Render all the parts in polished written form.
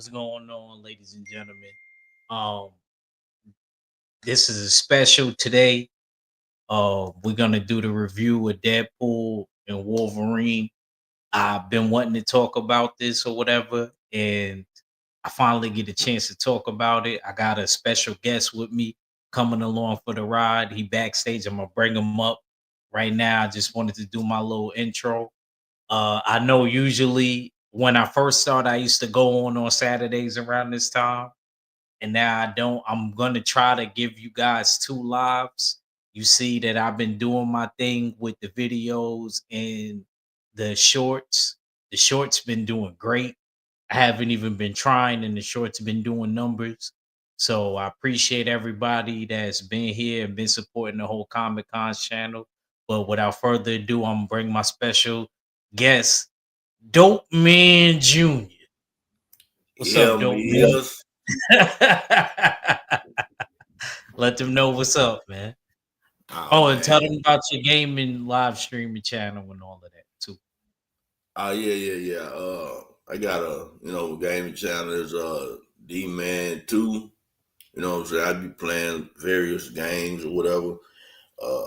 What's going on, ladies and gentlemen? Um, this is a special today. We're gonna do the review of Deadpool and Wolverine. I've been wanting to talk about this or whatever, and I finally get a chance to talk about it. I got a special guest with me coming along for the ride. He backstage. I'm gonna bring him up right now. I just wanted to do my little intro. I know usually when I first started, I used to go on Saturdays around this time, and now I don't. I'm gonna try to give you guys two lives. You see that I've been doing my thing with the videos and the shorts. The shorts been doing great. I haven't even been trying, and the shorts been doing numbers. So I appreciate everybody that's been here and been supporting the whole Comic Con channel. But without further ado, I'm gonna bring my special guest, Dope Man Jr. What's Yeah, up, Dope Man? yes. Let them know what's up, man. Oh Oh, and tell man. them about your gaming live streaming channel and all of that too. Oh yeah. I got a gaming channel is D-Man 2. You know what I'm saying? I be playing various games or whatever. Uh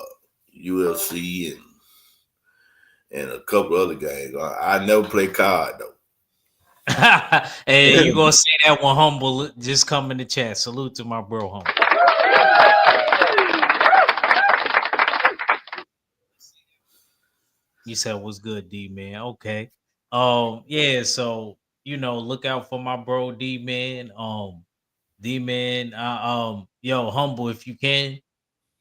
UFC and a couple other games. I never play card though. Hey, you gonna say that one humble? Just come in the chat. Salute to my bro, humble. You said what's good, D man. Okay. Yeah. So look out for my bro, D man. D man. Yo, humble if you can.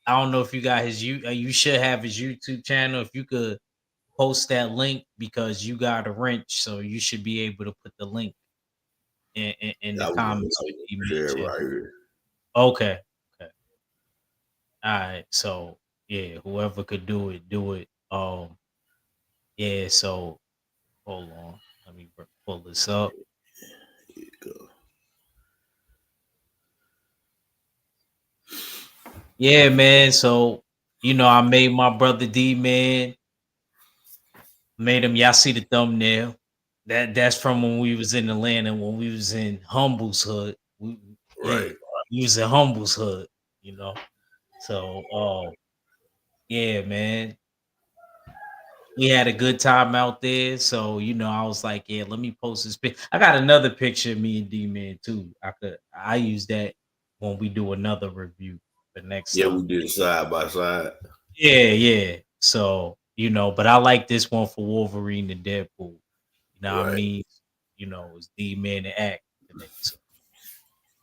I don't know if you got his you should have his YouTube channel. If you could post that link because you got a wrench, so you should be able to put the link in the I was comments gonna for D man share channel. right here. Okay. Okay. All right. So yeah, whoever could do it, do it. Yeah. So hold on. Let me pull this up. Here you go. Yeah, man. So I made my brother D man. Made him. Y'all see the thumbnail. That's from when we was in Atlanta, when we was in Humble's hood. Yeah, Right. we was in Humble's hood. You know. So, yeah, man, we had a good time out there. So, I was like, yeah, let me post this pic. I got another picture of me and D Man too. I use that when we do another review the next Yeah, time. we did side by side. Yeah, yeah. So, but I like this one for Wolverine and Deadpool. You know what I Right. mean? It's D Man and act today. So,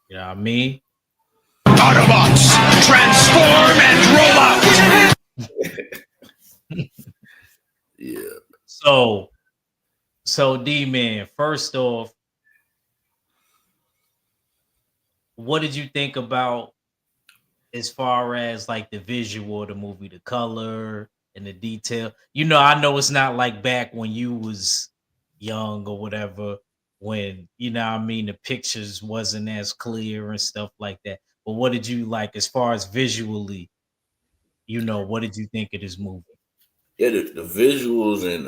you know what I mean? Autobots, transform and roll out! Yeah. So, D Man, first off, what did you think about as far as like the visual of the movie, the color and the detail? I know it's not like back when you was young or whatever, when what I mean, the pictures wasn't as clear and stuff like that. But what did you like as far as visually? What did you think of this movie? Yeah, the visuals and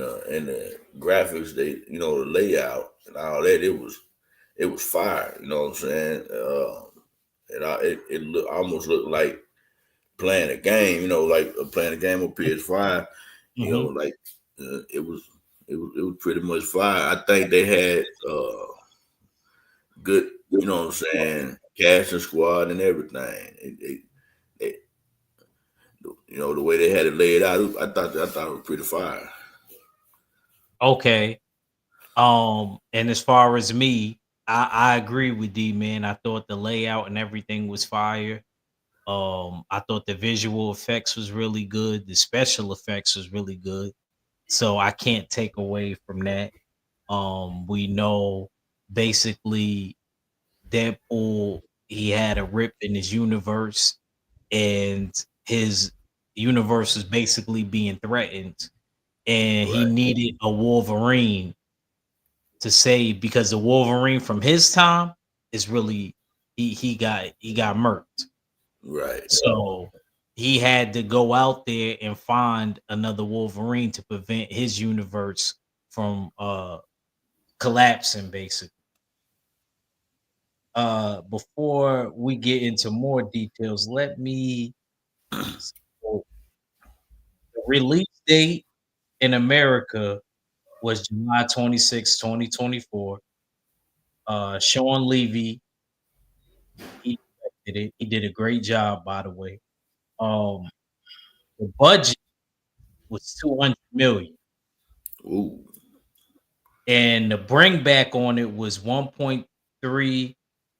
the graphics, they the layout and all that, it was fire. You know what I'm saying? It almost looked like playing a game. Like playing a game on PS5. Hmm. Like it was pretty much fire. I think they had good. You know what I'm saying? Cast and squad and everything. It, the way they had it laid out, I thought it was pretty fire. Okay. And as far as me, I agree with D man. I thought the layout and everything was fire. I thought the visual effects was really good. The special effects was really good. So I can't take away from that. We know basically Deadpool, he had a rip in his universe, and his universe was basically being threatened, and he Right, needed a Wolverine to save because the Wolverine from his time is really he got murked. right, So he had to go out there and find another Wolverine to prevent his universe from collapsing basically. before we get into more details, let me so the release date in America was July 26, 2024. Sean Levy, he directed it. He did a great job, by the way. Um, the budget was 200 million, Ooh, and the bring back on it was 1.3.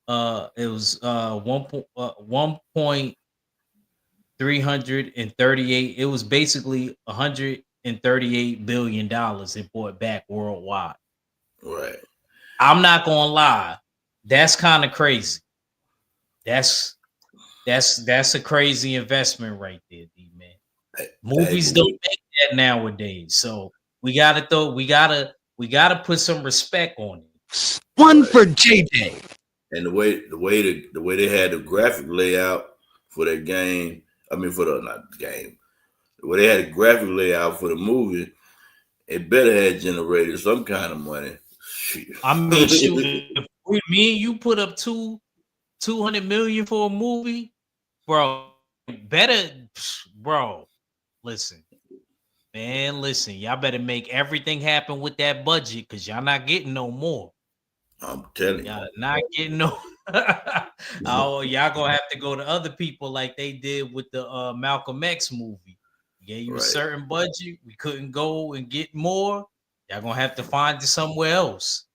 It was 1.338. It was basically 138 billion dollars it brought back worldwide. right. I'm not gonna lie, that's kind of crazy. That's that's a crazy investment right there, D man. Hey, hey, Movies don't make that nowadays, so we gotta put some respect on it. One right. for JJ. And the way they had the graphic layout for that game, I mean for the not the game, the way they had the graphic layout for the movie, it better have generated some kind of money. Shit. I mean, shoot, if me and you put up 200 million for a movie, bro, better, bro. Listen, man, listen, y'all better make everything happen with that budget because y'all not getting no more. I'm telling Y'all you. not getting no. Oh, y'all gonna have to go to other people like they did with the Malcolm X movie. Gave you a Right, certain budget, we couldn't go and get more. Y'all gonna have to find it somewhere else.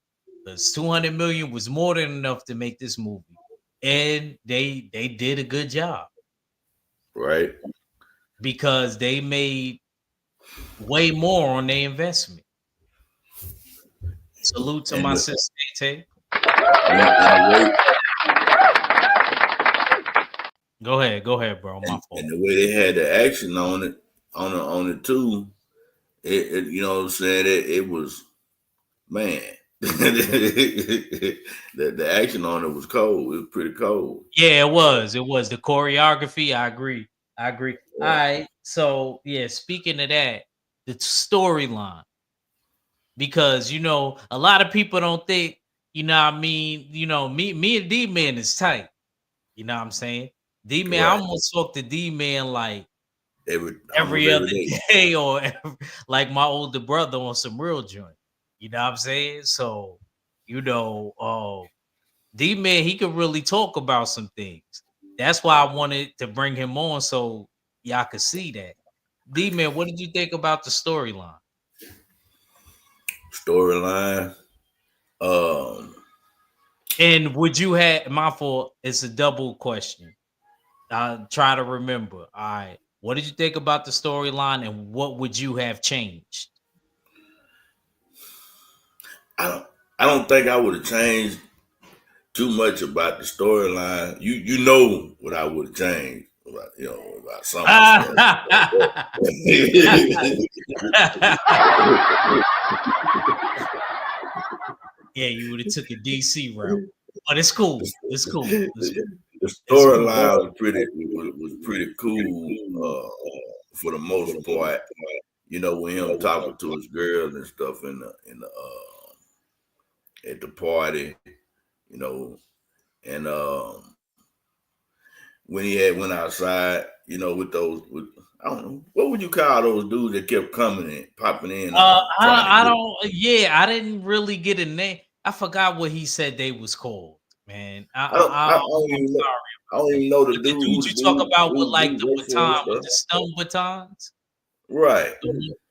Because 200 million was more than enough to make this movie. And they did a good job right. because they made way more on their investment. Salute to And my the, sister Tay. and the way Go ahead, bro. My fault. and the way they had the action on it, on it too, it you know what I'm saying, it was man. The action on it was cold. It was pretty cold. Yeah, it was. It was the choreography. I agree. I agree. All Yeah. right. So yeah, speaking of that, the storyline. Because a lot of people don't think, what I mean, me and D Man is tight. You know what I'm saying? D Man, I Right. almost talk to D Man like Almost every other every day. day or like my older brother on some real joint. You know what I'm saying? So, you know, uh D Man, he could really talk about some things. That's why I wanted to bring him on so y'all could see that. D Man, what did you think about the storyline? Storyline. Um, And would you have my fault? It's a double question. I try to remember. All right. What did you think about the storyline and what would you have changed? I don't. I don't think I would have changed too much about the storyline. You know what I would have changed about about some of the stuff. Yeah, you would have took a DC route. But it's cool. It's cool. The It's cool. storyline was pretty cool for the most part. You know, when him talking to his girl and stuff at the party, you know, and when he had went outside, with I don't know what would you call those dudes that kept coming in, popping in, trying to I get. don't. Yeah, I didn't really get a name. I forgot what he said they was called. Man, I don't I'm even know. sorry. I don't even know the But the dude who dude the you talk about with like dude the worked for and baton, with stuff. the stun batons. Right,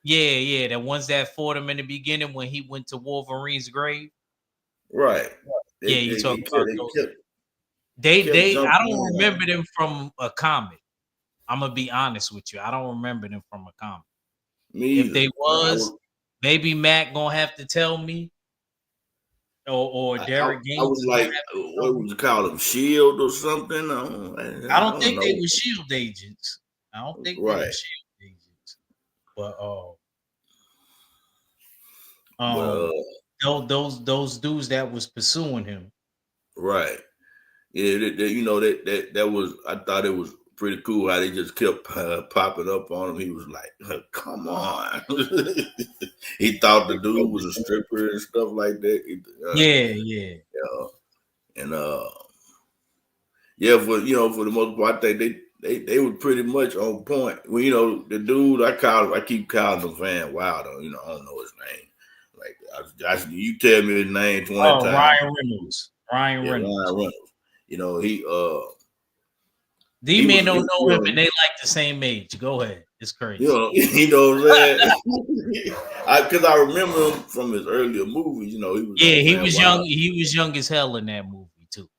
Yeah, the ones that fought him in the beginning when he went to Wolverine's grave. right. Yeah, you talk about those. They kept I jumping don't on. remember them from a comic. I'm gonna be honest with you. I don't remember them from a comic. Me If they either. was, maybe Matt gonna have to tell me, or Derek I Gaines was is gonna like, have to tell what me. would you call them? Shield or something? I I don't don't think they know. were Shield agents. I don't think they were Right, Shield agents. But but those dudes that was pursuing him. right. Yeah, that was. I thought it was pretty cool how they just kept popping up on him. He was like, "Come on!" He thought the dude was a stripper and stuff like that. Yeah, yeah. Yeah, and yeah, for for the most part, I think they were pretty much on point. Well, the dude I keep calling him Van Wilder. I don't know his name. Like you tell me his name 20 times. Ryan Reynolds. Ryan Yeah, Reynolds. Ryan Reynolds. D He man was, don't know him and they like the same age. Go ahead. It's crazy. you know what I'm saying? Because I remember him from his earlier movies. He was Yeah, on he Van was Wilder. young. He was young as hell in that movie too.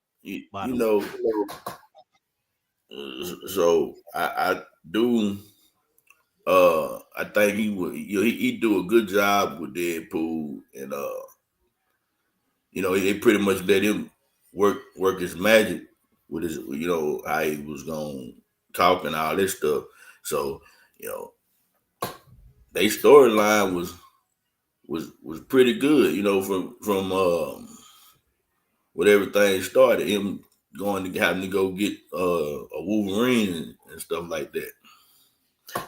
By the way. So I do. I think he would. He do a good job with Deadpool, and they pretty much let him work his magic with his, how he was going to talk and all this stuff. So, you know, their storyline was pretty good. From when everything started, him going to having to go get a Wolverine and stuff like that.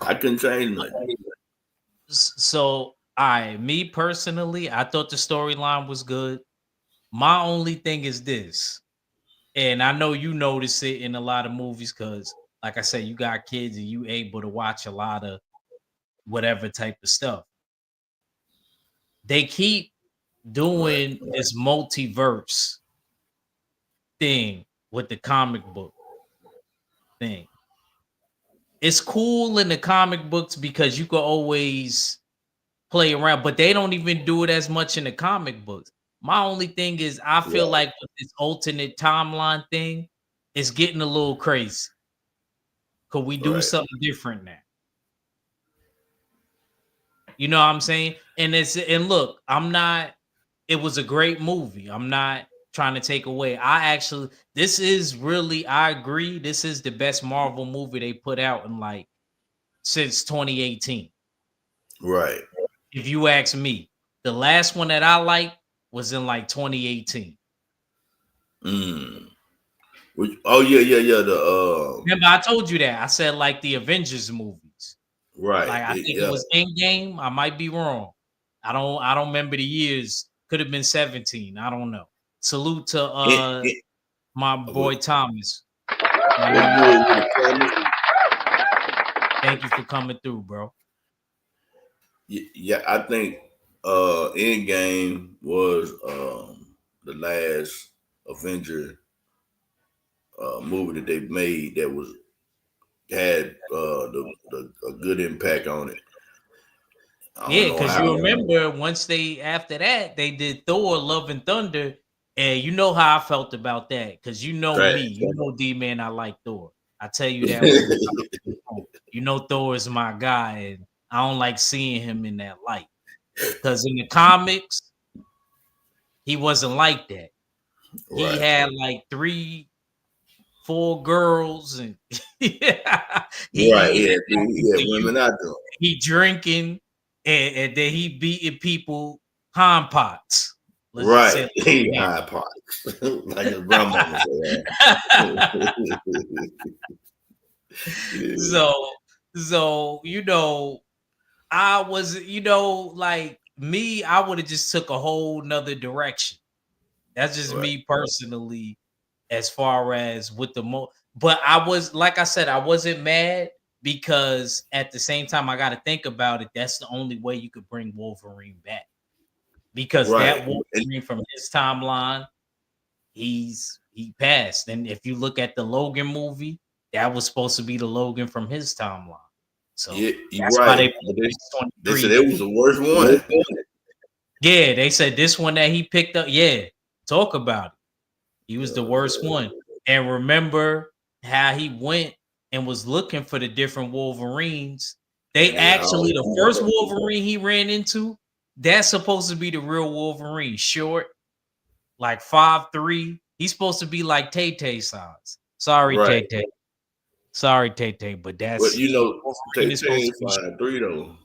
I couldn't change nothing. So, me personally, I thought the storyline was good. My only thing is this, and I know you notice it in a lot of movies because, like I said, you got kids and you able to watch a lot of whatever type of stuff. They keep Right. doing this multiverse thing with the comic book thing. It's cool in the comic books because you can always play around, but they don't even do it as much in the comic books. My only thing is I feel Right. like with this alternate timeline thing, it's getting a little crazy. Could we do Right. something different now? You know what I'm saying? And look, I'm not it was a great movie. I'm not trying to take away. This is really I agree. This is the best Marvel movie they put out in like since 2018. Right. If you ask me, the last one that I liked was in like 2018. Mm. Oh yeah. Remember, I told you that. I said like the Avengers movies. Right. Like I think it Yeah. was Endgame. I might be wrong. I don't remember the years. Could have been 17. I don't know. Salute to It, it, my what, boy Thomas. My what young good man. with the comic? Thank you for coming through, bro. Yeah, I think Endgame was the last Avenger movie that they made that was had a good impact on it. I don't Yeah, know because you how. remember once they after that they did Thor: Love and Thunder, and you know how I felt about that because you know me, Trash. you know D man, I like Thor. I tell you that when we come to the phone. You know Thor is my guy, and I don't like seeing him in that light because in the comics he wasn't like that. He Right. had like 3, 4 girls, and yeah, Right. he He had women out there. he drinking and then he beating people pom pots. Let's just Right. say He that. high parts. Like his grandmama said. Yeah. so I was like me, I would have just took a whole nother direction. That's just Right. me personally, as far as with but I was like I said, I wasn't mad because at the same time I got to think about it. That's the only way you could bring Wolverine back because Right. that And Wolverine from his timeline, he passed. And if you look at the Logan movie, that was supposed to be the Logan from his timeline. So yeah, you're that's why right. they But put they said 23. it was the worst one. Yeah, they said this one that he picked up. Yeah, talk about it. He was the worst Uh, one. And remember how he went and was looking for the different Wolverines. They and they actually, all the first Wolverine he ran into, that's supposed to be the real Wolverine. Short, like 5'3". He's supposed to be like Tay Tay size. Sorry, right. Tay Tay. Sorry, Tay Tay, but But that's Wolverine Tay is Tay supposed to is be. 5'3" though.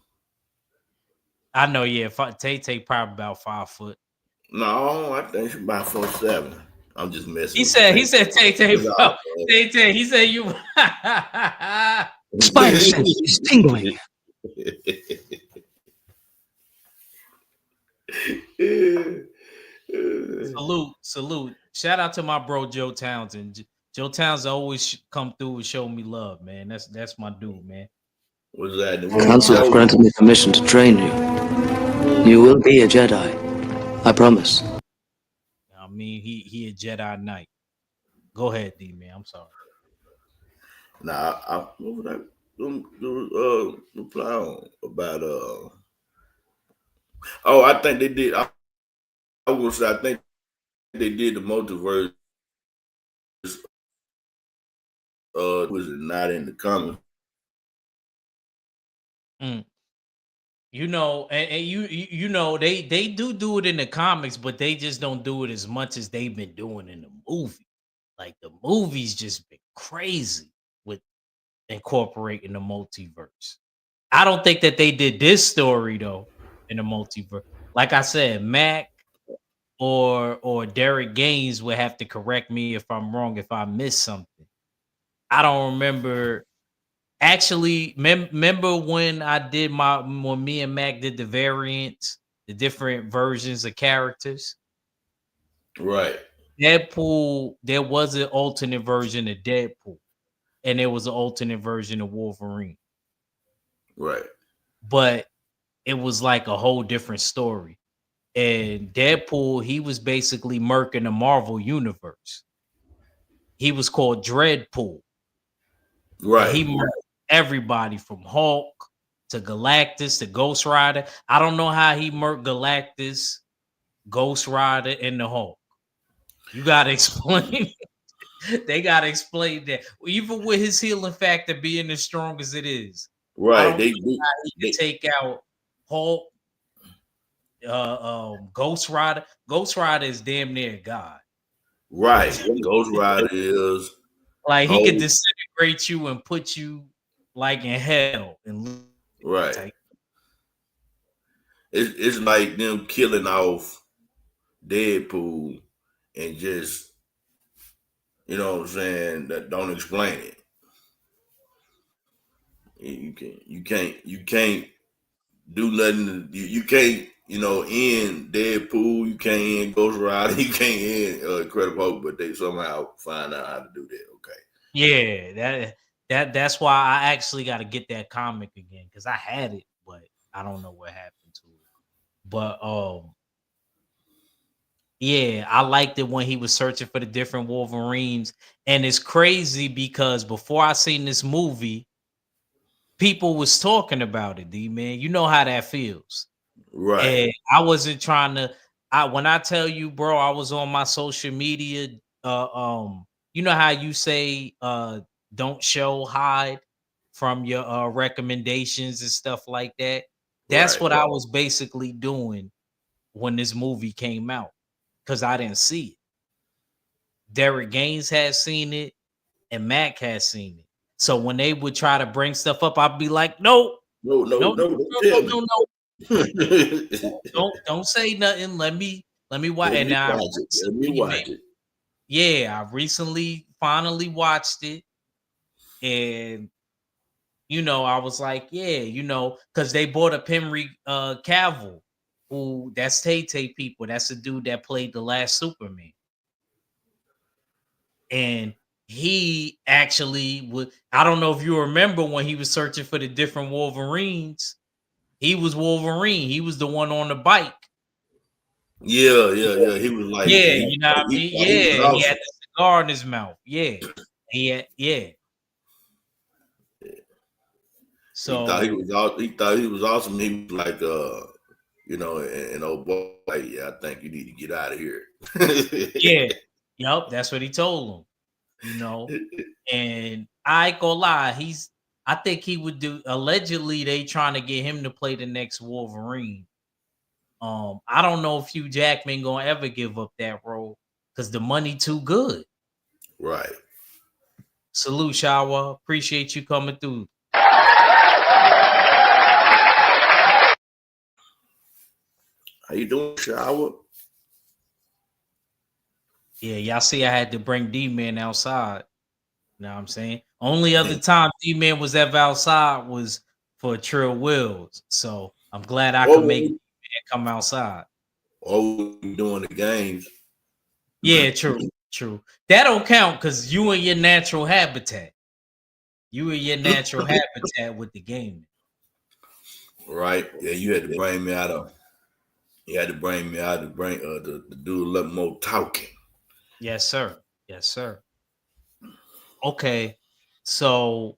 I know, yeah. Tay Tay probably about 5 foot. No, I think she's about 4'7". I'm just messing He with you. said, Tay Tay, No, Tay Tay. He said you. Spider sense is tingling. Salute. Shout out to my bro Joe Townsend. Joe Towns always come through and show me love, man. That's my dude, man. What's that? The The one Council have show? granted me permission to train you. You will be a Jedi. I promise. I mean, he a Jedi Knight. Go ahead, D man. I'm sorry. Nah, what would I reply on about Oh, I think they did. I was gonna say I think they did the multiverse. Was it not in the comics? Mm. You know, and you know they do it in the comics, but they just don't do it as much as they've been doing in the movie. Like the movie's just been crazy with incorporating the multiverse. I don't think that they did this story though in the multiverse. Like I said, Mac or Derek Gaines would have to correct me if I'm wrong if I missed something. I don't remember. Actually, remember when I did when me and Mac did the variants, the different versions of characters. Right, Deadpool, there was an alternate version of Deadpool, and there was an alternate version of Wolverine, right, but it was like a whole different story. And Deadpool, he was basically murking the Marvel universe. He was called Dreadpool, and right, he murked everybody from Hulk to Galactus to Ghost Rider. I don't know how he murked Galactus, Ghost Rider, and the Hulk. You gotta explain. They gotta explain that. Even with his healing factor being as strong as it is, I right. don't They, know they, how he could they take out Hulk, Ghost Rider. Ghost Rider is damn near God. right. Ghost Rider is Like he could whole. disintegrate you and put you like in hell and Right. type. It's like them killing off Deadpool and just what I'm saying, that don't explain it. You can't do nothing. You can't end Deadpool. You can't end Ghost Rider. You can't end Incredible Hulk. But they somehow find out how to do that. Okay. Yeah, that's why I actually got to get that comic again because I had it, but I don't know what happened to it. But yeah, I liked it when he was searching for the different Wolverines, and it's crazy because before I seen this movie, people was talking about it. D man, you know how that feels. Right. And I wasn't trying to. I when I tell you, bro, I was on my social media. You know how you say, don't show hide from your recommendations and stuff like that. That's Right. what I was basically doing when this movie came out because I didn't see it. Derek Gaines had seen it, and Mac has seen it. So when they would try to bring stuff up, I'd be like, nope, No, no, no, no, don't no, tell no, me. no, no. Let Don't say nothing. Let me watch. And me I watch it. Let me recently, man, watch it. yeah, I recently finally watched it, and I was like, yeah, because they brought up Henry Cavill, who that's Tay Tay people. That's the dude that played the last Superman, and he actually would. I don't know if you remember when he was searching for the different Wolverines. He was Wolverine. He was the one on the bike. Yeah, yeah, yeah. He was like Yeah, he, you know what I he mean? thought he was Yeah, he had awesome. the cigar in his mouth. Yeah. Yeah. So He thought he was awesome. He was like and old boy, like, yeah, I think you need to get out of here. yeah, yep, that's what he told him, and I ain't gonna lie, I think he would do allegedly they trying to get him to play the next Wolverine. I don't know if Hugh Jackman gonna ever give up that role because the money too good. Right. Salute, Shawa. Appreciate you coming through. How you doing, Shower? Yeah, y'all see I had to bring D-Man outside. You know what I'm saying? Only other time D-Man was ever outside was for Trill Wills. So I'm glad I could make Oh, D-Man come outside. doing the games. Yeah, true. True. That don't count because you in your natural habitat. You in your natural habitat with the game. Right? Yeah, you had to bring me out of. You had to bring me out to bring to do a little more talking. Yes, sir. Yes, sir. Okay. So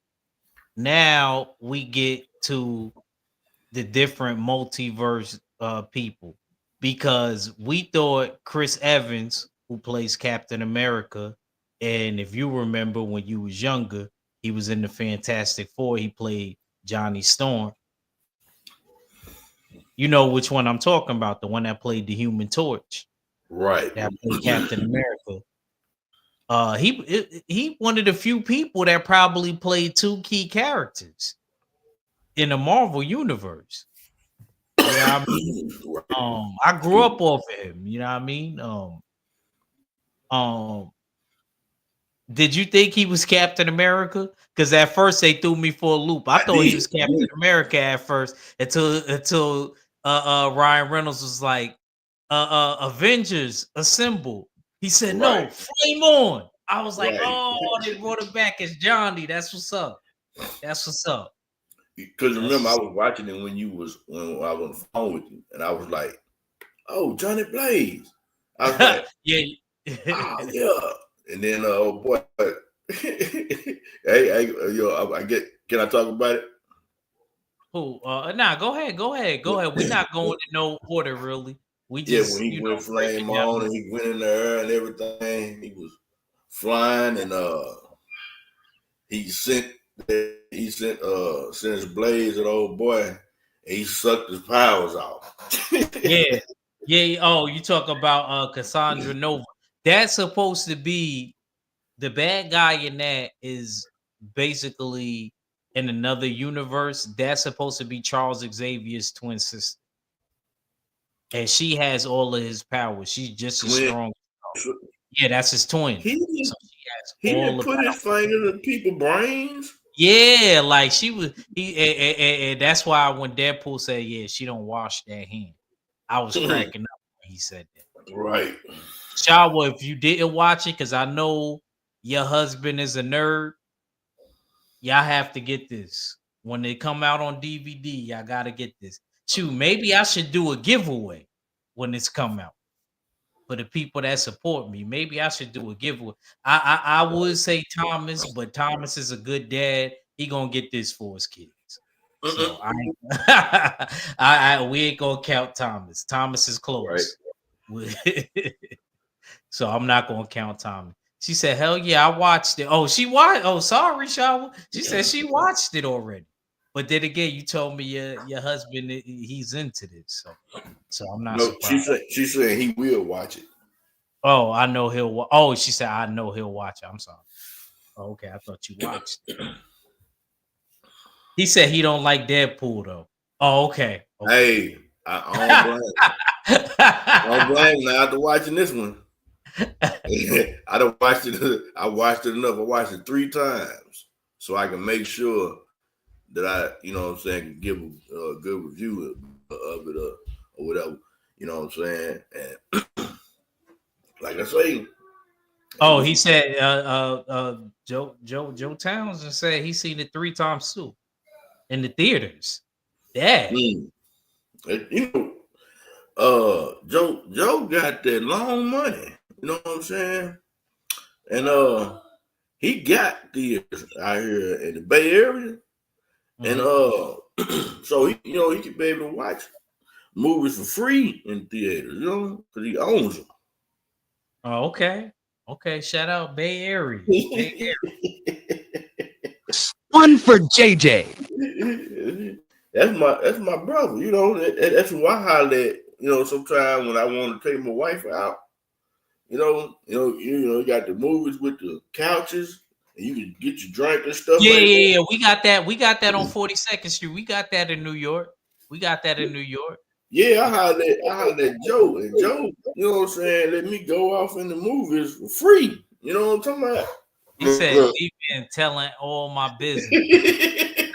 now we get to the different multiverse people because we thought Chris Evans, who plays Captain America, and if you remember when you was younger, he was in the Fantastic Four. He played Johnny Storm. You know which one I'm talking about, the one that played the Human Torch, Right. that played Captain America. He one of the few people that probably played two key characters in the Marvel universe. You know what I mean? Right. I grew up off of him. You know what I mean? Um, did you think he was Captain America? Because at first they threw me for a loop. I I thought he did. was Captain America at first until Ryan Reynolds was like, Avengers assemble. He said, no, Right. flame on. I was like, Right. oh, they brought it back as Johnny. That's what's up. That's what's up. Because That's remember, I what's was watching it when I was on the phone with you, and I was like, "Oh, Johnny Blaze." I was like, yeah. "Oh yeah," and then oh boy, hey, I get. Can I talk about it? Who? Nah, go ahead. We're not going in no order, really. We Yeah, when just, he went breaking flame down. on and he went in the air and everything, he was flying and he sent sent his blaze at old boy and he sucked his powers off. Yeah. Yeah. Oh, you talk about Cassandra Nova. That's supposed to be the bad guy in that is basically in another universe. That's supposed to be Charles Xavier's twin sister. And she has all of his powers. She's just as Twin. strong. Yeah, that's his twin. He So didn't, she has he all didn't the put his powers. fingers in people's brains. Yeah, like she was and that's why when Deadpool said, yeah, she don't wash that hand. I was cracking up when he said that. Right. Shawa, if you didn't watch it, because I know your husband is a nerd, y'all have to get this. When they come out on DVD, y'all gotta get this. Shoot, maybe I should do a giveaway when it's come out. For the people that support me, maybe I should do a giveaway. I would say Thomas, but Thomas is a good dad. He gonna get this for his kids. So we ain't gonna count Thomas. Thomas is close. So I'm not gonna count Thomas. She said, "Hell yeah, I watched it." Oh, she watched. Oh, sorry, Shawa. She said she watched it already. But then again, you told me your husband he's into this, so I'm not No, surprised. she said he will watch it. Oh, I know he'll. Oh, she said, "I know he'll watch it." I'm sorry. Oh, okay, I thought you watched it. He said he don't like Deadpool though. Oh, okay. Hey, I don't blame. I don't blame him after watching this one. I don't watch it. I watched it enough. I watched it 3 times so I can make sure that I, what I'm saying, can give a good review of it or whatever. You know what I'm saying? And like I say. Oh, he said Joe Townsend said he's seen it 3 times too in the theaters. Yeah. Joe got that long money. You know what I'm saying? And he got theaters out here in the Bay Area. And so he can be able to watch movies for free in theaters, because he owns them. Oh, okay. Okay, shout out Bay Area. Bay Area. One for JJ. That's my brother. That's who I holler at. Sometimes when I want to take my wife out, you got the movies with the couches, and you can get your drink and stuff. Yeah. We got that on 42nd Street. We got that in New York. Yeah, I hollered at Joe, and Joe, you know what I'm saying, let me go off in the movies for free. You know what I'm talking about? He said, "You've been telling all my business."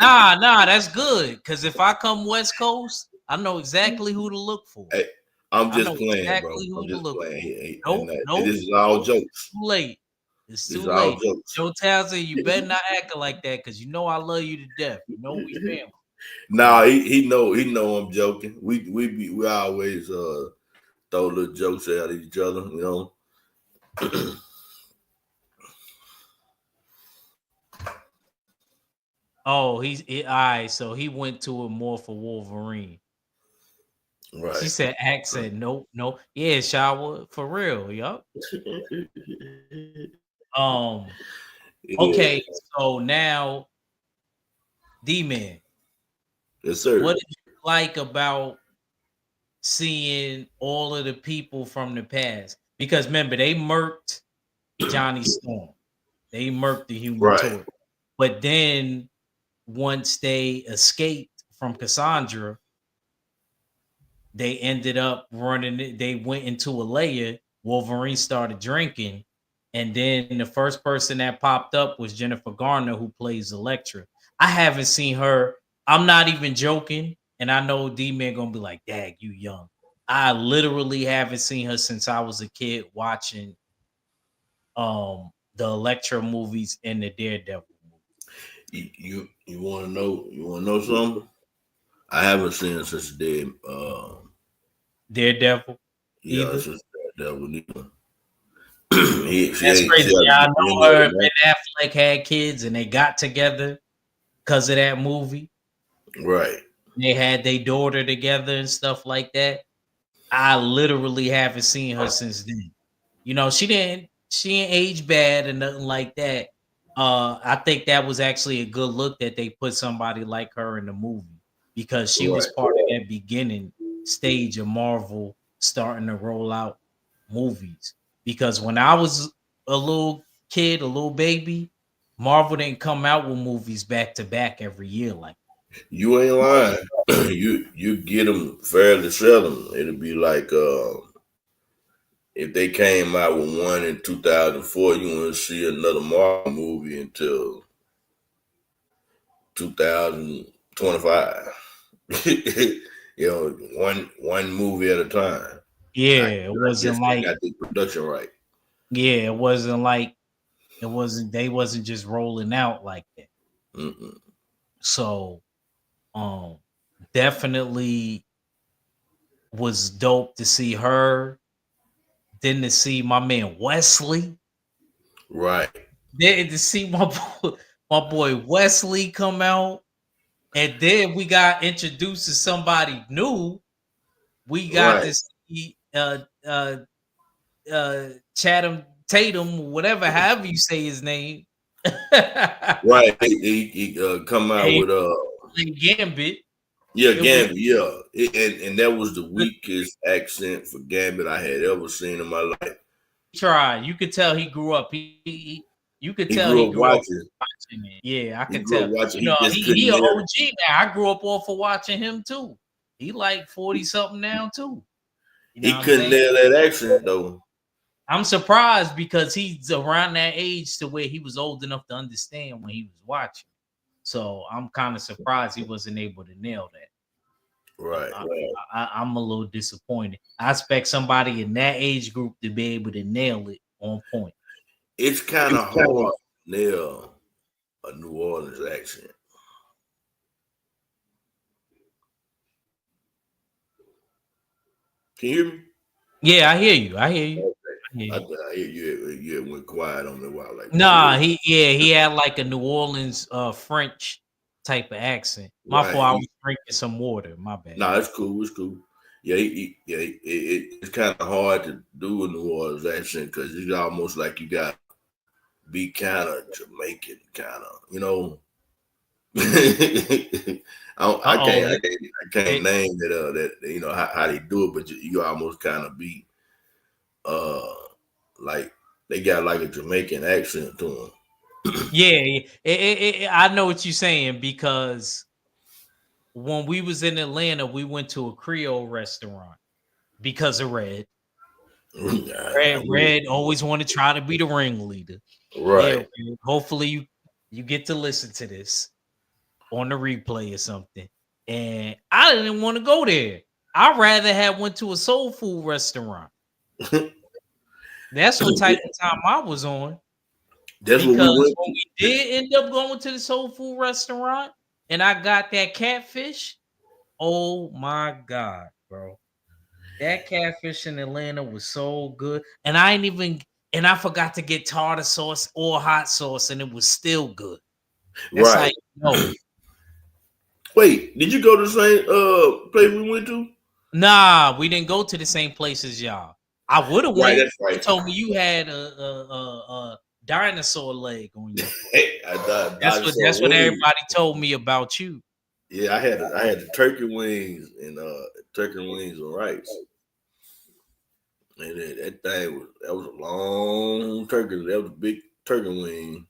Nah, that's good. Because if I come West Coast, I know exactly who to look for. I'm I just know playing, bro. exactly I'm who to just look playing. for. And Nope, this nope, is all nope. jokes. Too late. It's This too is all late. jokes. Joe Townsend, you better not act like that because you know I love you to death. You know we family. Nah, he know I'm joking. We always throw little jokes at each other, you know. Oh, all right. So he went to it more for Wolverine. She Right. said, accent, nope, nope. Yeah, shower for real. Yup. Um, Yeah. okay, so now D-Man, Yes, what sir. did you like about seeing all of the people from the past? Because remember, they murked Johnny Storm. They murked the Human Right. Torch. But then once they escaped from Cassandra, they ended up running it. They went into a layer. Wolverine started drinking. And then the first person that popped up was Jennifer Garner, who plays Elektra. I haven't seen her. I'm not even joking. And I know D-Man gonna be like, Dag, you young. I literally haven't seen her since I was a kid watching the Elektra movies and the Daredevil movie. You wanna know something? I haven't seen it since the day Daredevil yeah, either. since that was either. That's She crazy. had Yeah, I to bring know it her and back. Ben Affleck had kids and they got together because of that movie. Right. They had their daughter together and stuff like that. I literally haven't seen her since then. You know, she didn't age bad and nothing like that. I think that was actually a good look that they put somebody like her in the movie because she was Right. part of that beginning stage of Marvel starting to roll out movies. Because when I was a little kid, a little baby, Marvel didn't come out with movies back to back every year like You ain't lying. You get them fairly seldom. It'll be like if they came out with one in 2004, you wouldn't see another Marvel movie until 2025. You know, one movie at a time. yeah, it I guess wasn't they like got the production right. yeah, it wasn't like it wasn't they wasn't just rolling out like that. Mm-mm. So um definitely was dope to see her. Then to see my man Wesley. Right, Then to see my boy Wesley come out. And then we got introduced to somebody new. We got right, to see Chatham Tatum, whatever, however you say his name. right. He come out Hey, with Gambit. yeah, It was Gambit, yeah. And that was the weakest accent for Gambit I had ever seen in my life. try. You could tell he grew up. You could He tell grew he up grew up watching. watching it. Yeah, I He could grew tell. up watching. You He know, just he couldn't an nail. OG now. I grew up off of watching him too. He like 40 something now too. You know He what I'm couldn't saying? nail that accent though. I'm surprised because he's around that age to where he was old enough to understand when he was watching. So I'm kind of surprised he wasn't able to nail that. Right. I'm a little disappointed. I expect somebody in that age group to be able to nail it on point. It's kind of hard to nail a New Orleans accent. Can you hear me? Yeah, I hear you. I hear you. Okay. I hear you. I hear you went quiet on me a while like Nah, he had like a New Orleans French type of accent. My fault, right. I was drinking some water. My bad. Nah, it's cool. It's cool. Yeah, it's kind of hard to do a New Orleans accent because it's almost like you got to be kind of Jamaican, kind of, you know. I Uh-oh. can't name that that you know how they do it, but you almost kind of be uh like they got like a Jamaican accent to them. Yeah, I know what you're saying because when we was in Atlanta, we went to a Creole restaurant because of Red. Red always want to try to be the ringleader. Yeah, Right. Red, hopefully you get to listen to this on the replay or something. And I didn't want to go there. I'd rather have went to a soul food restaurant. That's what type of time I was on. That's what we Because went when to. we did end up going to the soul food restaurant and I got that catfish, oh my God, bro. That catfish in Atlanta was so good. And I forgot to get tartar sauce or hot sauce, and it was still good. That's how Right. you know. Wait, did you go to the same place we went to? Nah, we didn't go to the same place as y'all. I would have Right, went. that's You right. told me you had a dinosaur leg on you. I thought That's dinosaur what wings. everybody told me about you. Yeah, I had the turkey wings and rice. And that was a long turkey. That was a big turkey wing.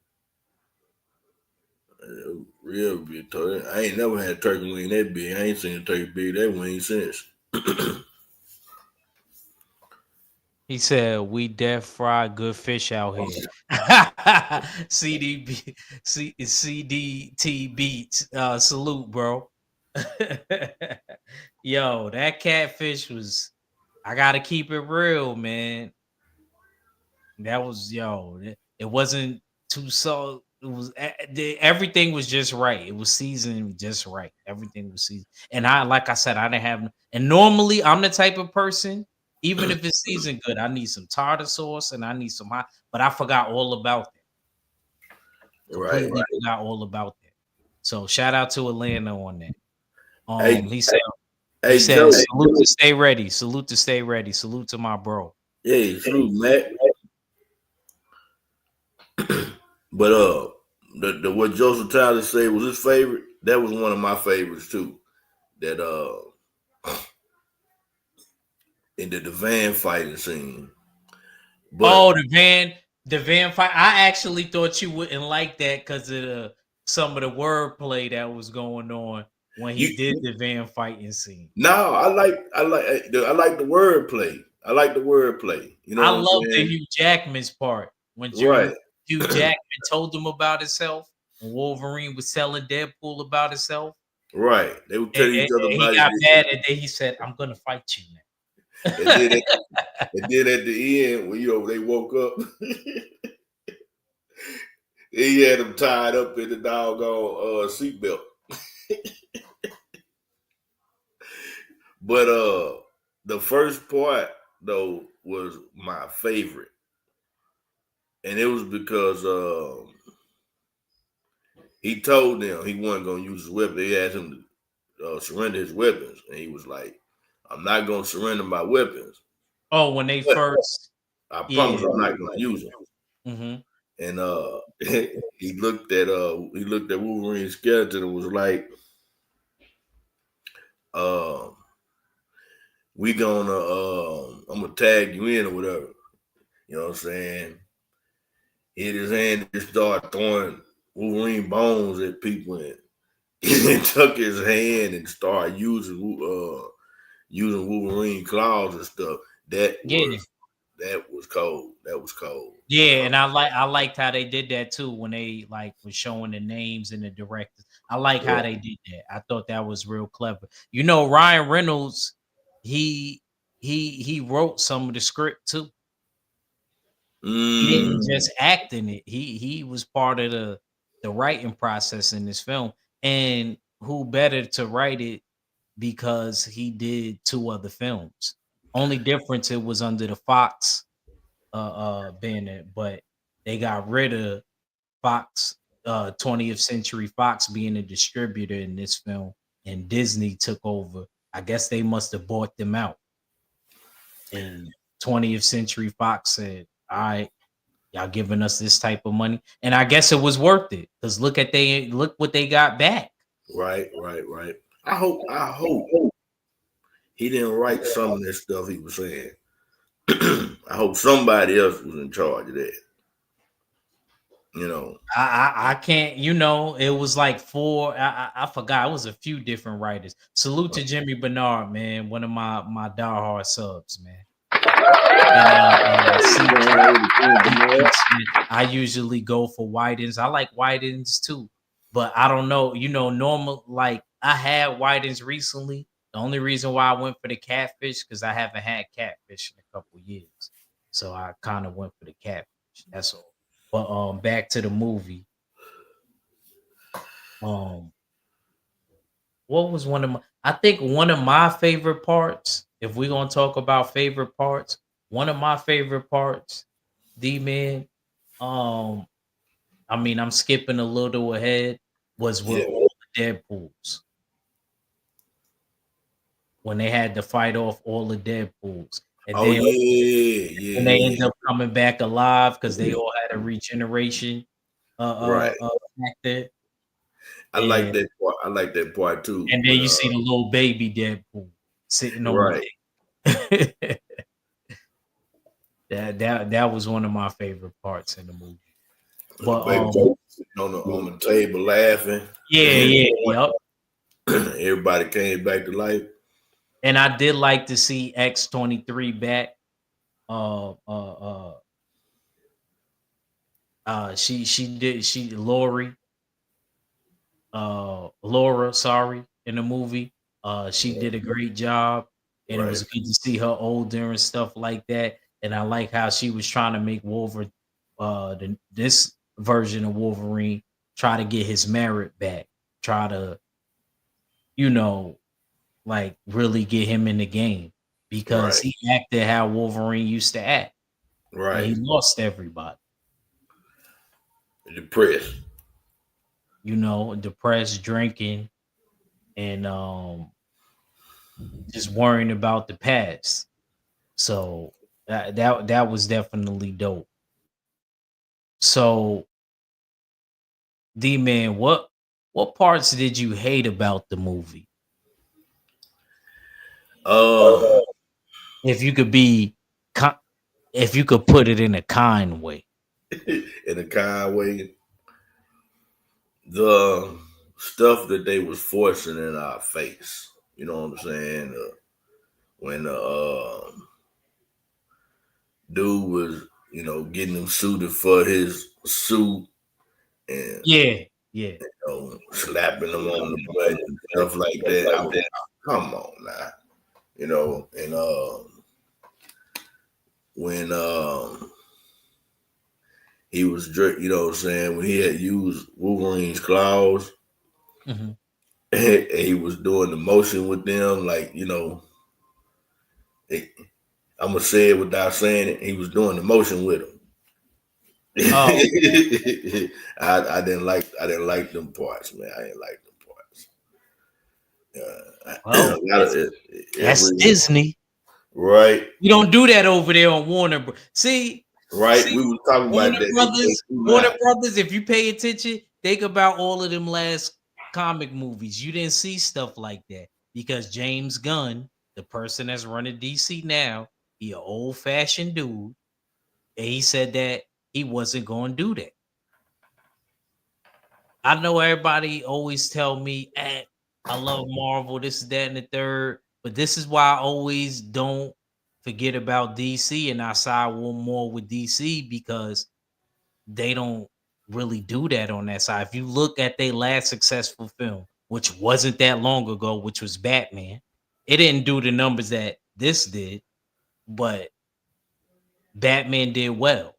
It was real big turkey. I ain't never had a turkey wing that big. I ain't seen a turkey big that wing since. He said, "We deep fry good fish out here." CDB, CDT beats. Salute, bro. Yo, that catfish was. I gotta keep it real, man. That was It wasn't too so. It was everything was just right. It was seasoned just right. Everything was seasoned, and like I said, I didn't have. And normally, I'm the type of person. Even if it's seasoned good, I need some tartar sauce and I need some hot. But I forgot all about that. Right. Completely forgot all about that. So shout out to Atlanta on that. Hey, He said. He hey said, Joe. "Salute to stay ready. Salute to stay ready. Salute to my bro." Hey, salute, Matt. But the what Joseph Tyler said was his favorite. That was one of my favorites too. That in the van fighting scene. But Oh, the van fight. I actually thought you wouldn't like that because of some of the wordplay that was going on when he did the van fighting scene. no, I like the wordplay. I like the wordplay. You know I what I'm love the saying? Hugh Jackman's part when Right. Hugh Jackman told him about himself, and Wolverine was telling Deadpool about himself. Right. They would tell And, each and- other and he about got it. mad, and then he said, "I'm gonna fight you now." And then at the end, when they woke up, he had them tied up in the doggone seatbelt. But the first part though was my favorite, and it was because he told them he wasn't gonna use his weapon. They asked him to surrender his weapons, and he was like, "I'm not gonna surrender my weapons. Oh, when they But first, I yeah. promise I'm not gonna use them." Mm-hmm. And he looked at Wolverine's skeleton and was like, "We gonna I'm gonna tag you in or whatever." You know what I'm saying? Hit his hand and started throwing Wolverine bones at people and took his hand and started using Wolverine claws and stuff. That was cold. That was cold. Yeah, and I liked how they did that too when they was showing the names and the directors. I like how they did that. I thought that was real clever. Ryan Reynolds, he wrote some of the script too. He didn't just act in it. He was part of the writing process in this film. And who better to write it because he did 2 other films. Only difference it was under the Fox banner, but they got rid of Fox 20th Century Fox being a distributor in this film, and Disney took over. I guess they must have bought them out. And 20th Century Fox said, "All right, y'all giving us this type of money." And I guess it was worth it because look what they got back. Right. I hope he didn't write some of this stuff he was saying. I hope somebody else was in charge of that. I can't, it was like 4. I forgot. It was a few different writers. Salute to Jimmy Bernard, man, one of my diehard subs, man. And I usually go for Whitens. I like Whitens too, but I don't know. Normal, like I had Whitens recently, The only reason why I went for the catfish because I haven't had catfish in a couple years, so I kind of went for the catfish. That's all. But back to the movie. Um, what was one of my? I think one of my favorite parts. If we're gonna talk about favorite parts, one of my favorite parts, D man. Um, I mean, I'm skipping a little ahead. Was with Yeah. all the Deadpools when they had to fight off all the Deadpools, and Oh then yeah, when they yeah, end up coming back alive because they yeah. all had a regeneration Right. factor, I like and that part. I like that part too. then When you see the little baby Deadpool sitting on right, the thing. That was one of my favorite parts in the movie. when the But baby sitting on the table laughing, yeah, yep. everybody came back to life. And I did like to see X-23 back. Uh, uh, uh, she Lori, Laura, sorry, in the movie. She did a great job, and it Right, was good to see her older and stuff like that. And I like how she was trying to make Wolverine, this version of Wolverine, try to get his merit back, try to, you know, like really get him in the game because right, he acted how Wolverine used to act, and right. he lost everybody. Depressed. Depressed, drinking, and just worrying about the past. So that was definitely dope. So D man, what parts did you hate about the movie? Um, If you could be, ki- if you could put it in a kind way. in a kind way, the stuff that they was forcing in our face. You know what I'm saying? When the dude was, getting him suited for his suit and Yeah, yeah. slapping him on the butt and stuff like that. I was, come on now, and when he was, what I'm saying, when he had used Wolverine's claws Hmm. and he was doing the motion with them, like, I'm gonna say it without saying it. He was doing the motion with them. Oh, I didn't like them parts, man. I didn't like them parts. well, A lot of it, that's every Disney. right, You don't do that over there on Warner. See, right. We was talking about Warner that. They Brothers, do Warner not. Brothers. If you pay attention, think about all of them last comic movies. You didn't see stuff like that because James Gunn, the person that's running DC now, he an old fashioned dude, and he said that he wasn't going to do that. I know everybody always tell me, I love Marvel, this, that, and the third, but this is why I always don't forget about DC and I side one more with DC because they don't really do that on that side. If you look at their last successful film, which wasn't that long ago, which was Batman, it didn't do the numbers that this did, but Batman did well,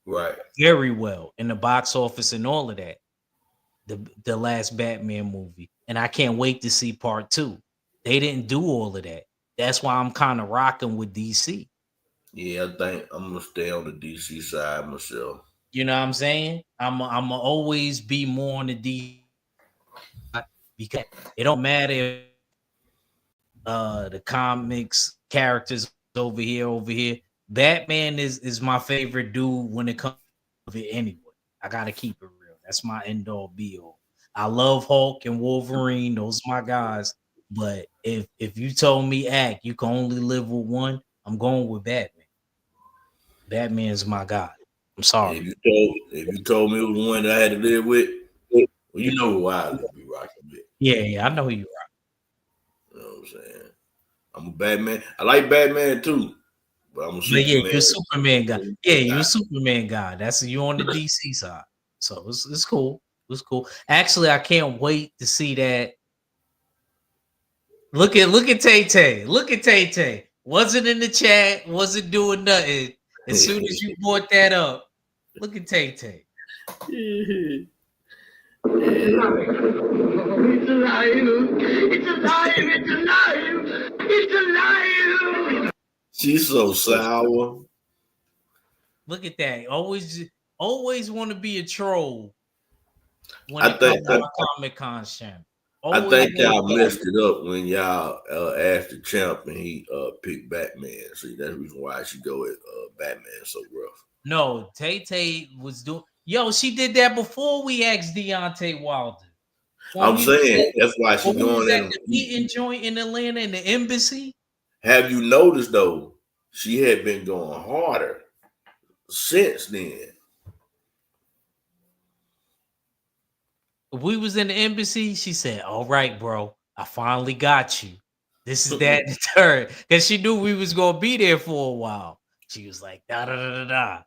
Right. very well in the box office and all of that. The last Batman movie, and I can't wait to see part two. They didn't do all of that. That's why I'm kind of rocking with DC. Yeah, I think I'm gonna stay on the DC side myself. You know what I'm saying? I'm always be more on the DC because it don't matter if the comics characters over here. Batman is my favorite dude when it comes to it anyway. I gotta keep it real. That's my end all be all. I love Hulk and Wolverine, those are my guys. But if you told me act, you can only live with one, I'm going with Batman. Batman's my guy. I'm sorry. If you told me it was one that I had to live with, well, you know who I would be rocking with. Yeah, I know who you are. You know what I'm saying? I'm a Batman. I like Batman too, but I'm a But yeah, Superman. you're a Superman guy. Yeah, you're a guy. Superman guy. That's you on the DC side. So it's cool. It's cool. Actually, I can't wait to see that Look at Tay Tay. Look at Tay Tay. Wasn't in the chat. Wasn't doing nothing. As soon as you brought that up, look at Tay Tay. It's alive! It's alive! It's alive! It's alive! She's so sour. Look at that. Always want to be a troll when I it comes think to my Comic Con channel. I Always think y'all wanna be- messed it up when y'all asked the champ and he picked Batman. See, that's the reason why I should go with Batman so rough. No, Tay Tay was doing. Yo, she did that before we asked Deontay Wilder. I'm saying that's why she's When we was going at in. the meeting joint in Atlanta in the embassy. Have you noticed though? She had been going harder since then. We was in the embassy. She said, "All right, bro, I finally got you. This is that and the third." Because she knew we was gonna be there for a while. She was like, "Da da da da da."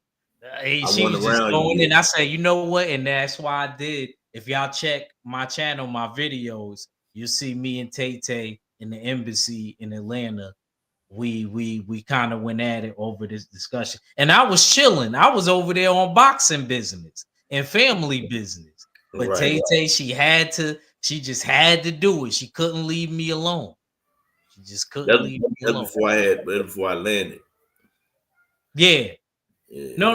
She went was just around going you. in. I said, "You know what?" And that's why I did. If y'all check my channel, my videos, you'll see me and Tay Tay in the embassy in Atlanta. We kind of went at it over this discussion, and I was chilling. I was over there on boxing business and family business. But Right. Tay Tay, she just had to do it. She couldn't leave me alone. She just couldn't leave me That's alone. before I landed. Yeah. Yeah. No.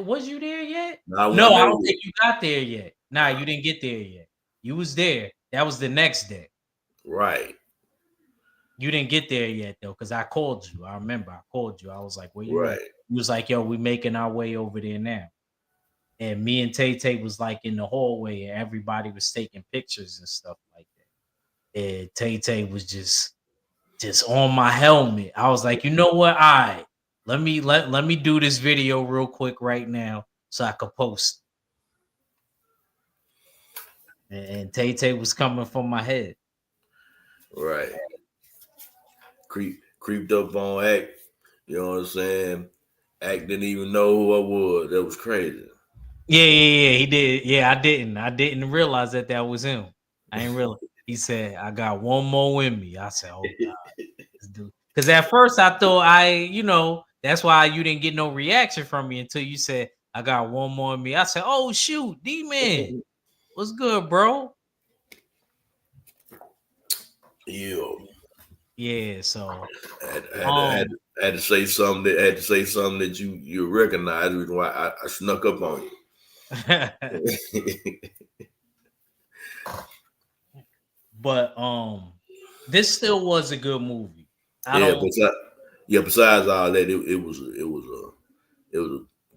Was you there yet? No, I No, I don't wasn't think you got there yet. Nah, you didn't get there yet. You was there. That was the next day. right. You didn't get there yet though, because I called you. I remember I called you. I was like, "Where you at?" Right. You was like, "Yo, we making our way over there now." And me and Tay Tay was like in the hallway, and everybody was taking pictures and stuff like that. And Tay Tay was just on my helmet. I was like, you know what? All right, let me do this video real quick right now so I could post. And Tay Tay was coming from my head. Right. Creeped up on Act. You know what I'm saying? Act didn't even know who I was. That was crazy. Yeah, he did. Yeah, I didn't realize that was him. I didn't realize. He said, "I got one more in me." I said, "Oh God, this dude." Because at first I thought that's why you didn't get no reaction from me until you said, "I got one more in me." I said, "Oh shoot, D-Man, what's good, bro?" Yeah. So I had to say something that you recognize, which is why I snuck up on you. but this still was a good movie. Besides all that, it was a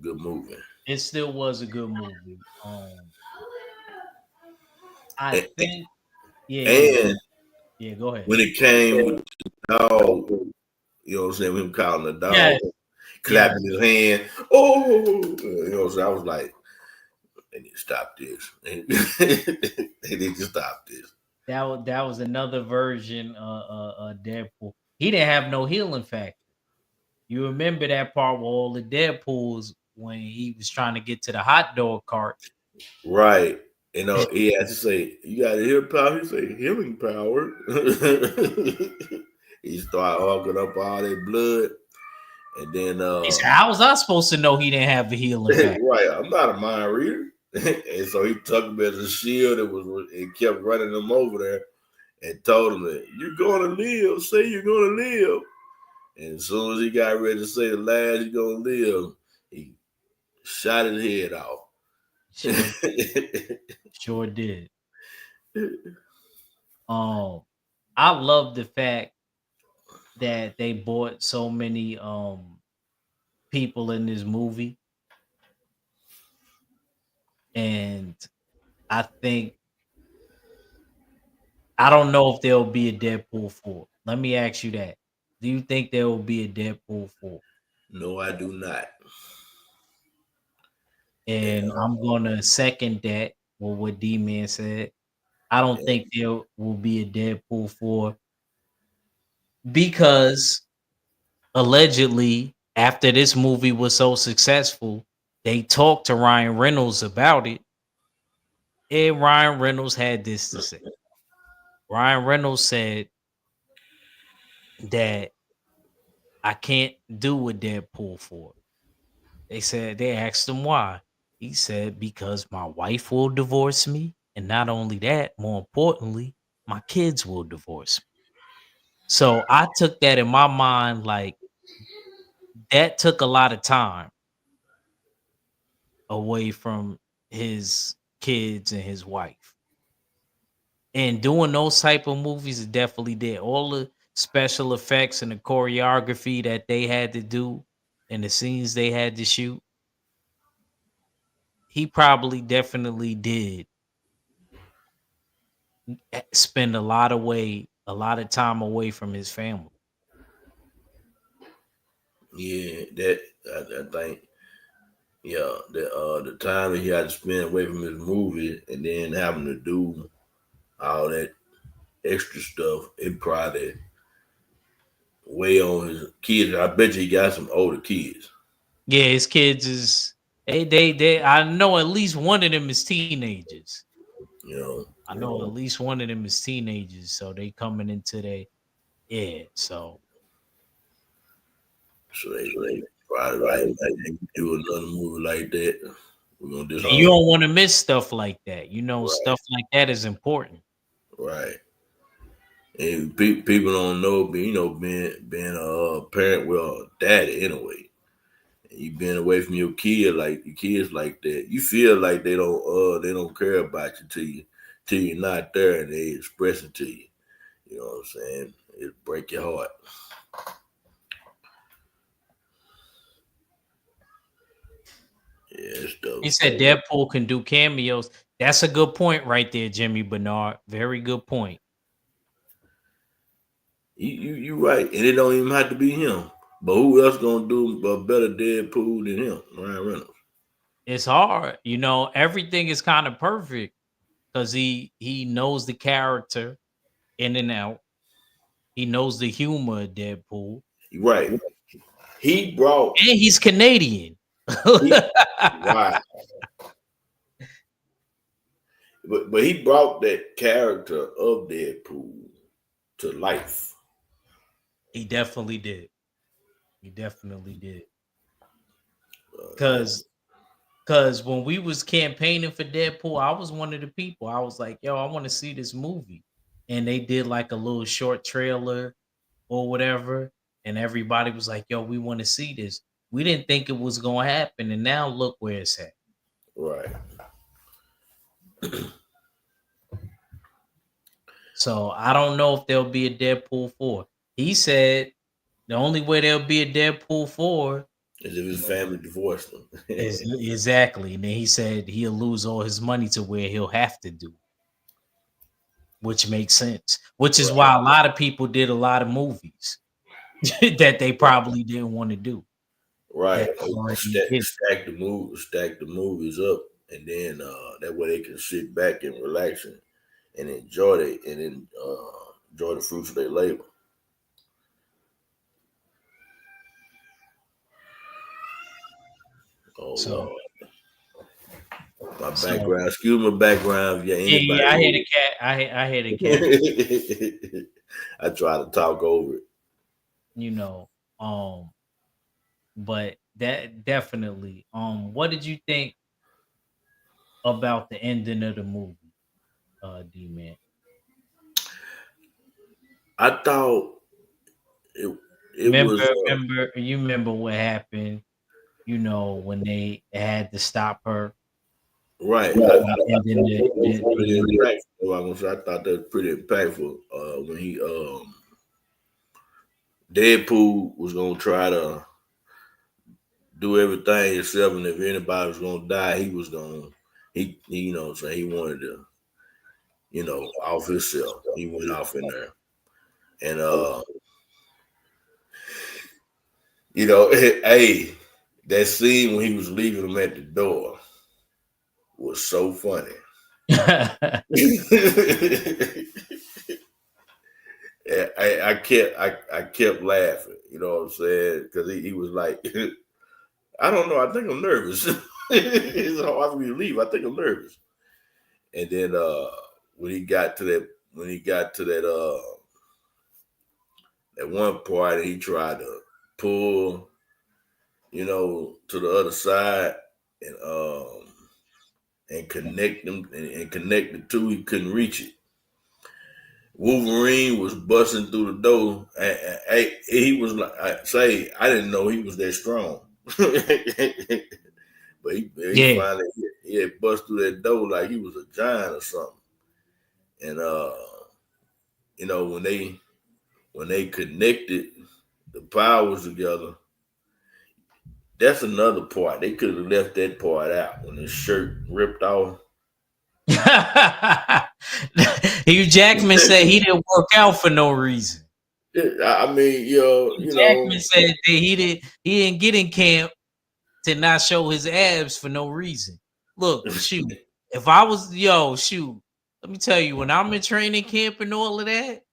good movie. It still was a good movie. I think, yeah, go ahead. When it came with the dog, you know what I'm saying, him calling the dog, Yes. clapping his hand, you know what I'm saying, I was like, they need to stop this. They need to stop this. That was another version of Deadpool. He didn't have no healing factor. You remember that part with all the Deadpools when he was trying to get to the hot dog cart. Right. You know, he had to say, "You got to heal power." He say, "Healing power." He started hugging up all that blood. And then He said, "How was I supposed to know he didn't have the healing factor?" Right. I'm not a mind reader. And so he took him as a shield and kept running him over there and told him that you're gonna live, say you're gonna live. And as soon as he got ready to say the last you're gonna live, he shot his head off. Sure did. I love the fact that they brought so many people in this movie. And I don't know if there'll be a Deadpool 4. Let me ask you that. Do you think there will be a Deadpool 4? No, I do not. And I'm gonna second that with what D-Man said. I don't think there will be a Deadpool 4 because allegedly, after this movie was so successful, they talked to Ryan Reynolds about it. And Ryan Reynolds had this to say. Ryan Reynolds said, that I can't do with Deadpool 4. They asked him why. He said, because my wife will divorce me. And not only that, more importantly, my kids will divorce me. So I took that in my mind like that took a lot of time away from his kids and his wife. And doing those type of movies is definitely did. All the special effects and the choreography that they had to do and the scenes they had to shoot, he probably definitely did spend a lot of time away from his family. Yeah, that I think. Yeah, the time that he had to spend away from his movie and then having to do all that extra stuff, it probably weigh on his kids. I bet you he got some older kids. Yeah, his kids is they I know at least one of them is teenagers. You know, I know at least one of them is teenagers, so they coming into their yeah. So so they probably like they do another movie like that. We're gonna and you disappoint. don't want to miss stuff like that. You know, Right, stuff like that is important. right. And people don't know, but being a parent, well, daddy anyway. You been away from your kid, like your kids like that. You feel like they don't care about you till you're not there and they express it to you. You know what I'm saying? It break your heart. Yeah, it's He dope. said Deadpool can do cameos. That's a good point right there, Jimmy Bernard. Very good point. You right, and it don't even have to be him. But who else gonna do a better Deadpool than him? Ryan Reynolds. It's hard, you know. Everything is kind of perfect because he knows the character in and out. He knows the humor of Deadpool, You right. He brought and he's Canadian. he right, but he brought that character of Deadpool to life. He definitely did. He definitely did. Yeah, Cause Cause when we was campaigning for Deadpool, I was one of the people. I was like, yo, I want to see this movie. And they did like a little short trailer or whatever. And everybody was like, yo, we want to see this. We didn't think it was gonna happen. And now look where it's at. right. So I don't know if there'll be a Deadpool 4. He said the only way there'll be a Deadpool 4 As if his family divorced him. is exactly. And then he said he'll lose all his money to where he'll have to do, which makes sense. Which is Right, why a lot of people did a lot of movies that they probably didn't want to do. right. That already did. Stack the movies up, and then that way they can sit back and relax and enjoy the fruits of their labor. Oh So Lord, my so background. Excuse my background. Yeah, yeah, yeah. I hear anybody. the cat. I hear the cat. I try to talk over it. You know, um, but that definitely. What did you think about the ending of the movie, D man? I thought it it Remember, was you remember what happened? You know, when they had to stop her, right. and then Pretty impactful. I thought that was pretty impactful. When he Deadpool was gonna try to do everything himself, and if anybody was gonna die, he was gonna he you know what I'm saying, he wanted to off himself. He went off in there, and hey, that scene when he was leaving him at the door was so funny. I kept laughing. You know what I'm saying? Because he was like, I don't know. I think I'm nervous. It's hard for me to leave. I think I'm nervous. And then when he got to that at one point he tried to pull, to the other side and connect them and connect the two. He couldn't reach it. Wolverine was busting through the door. He was like, I didn't know he was that strong. But he finally had bust through that door like he was a giant or something. And when they connected the powers together, that's another part. They could have left that part out when his shirt ripped off. Hugh Jackman said he didn't work out for no reason. I mean, Jackman said that he didn't get in camp to not show his abs for no reason. Look, shoot, if I was let me tell you, when I'm in training camp and all of that,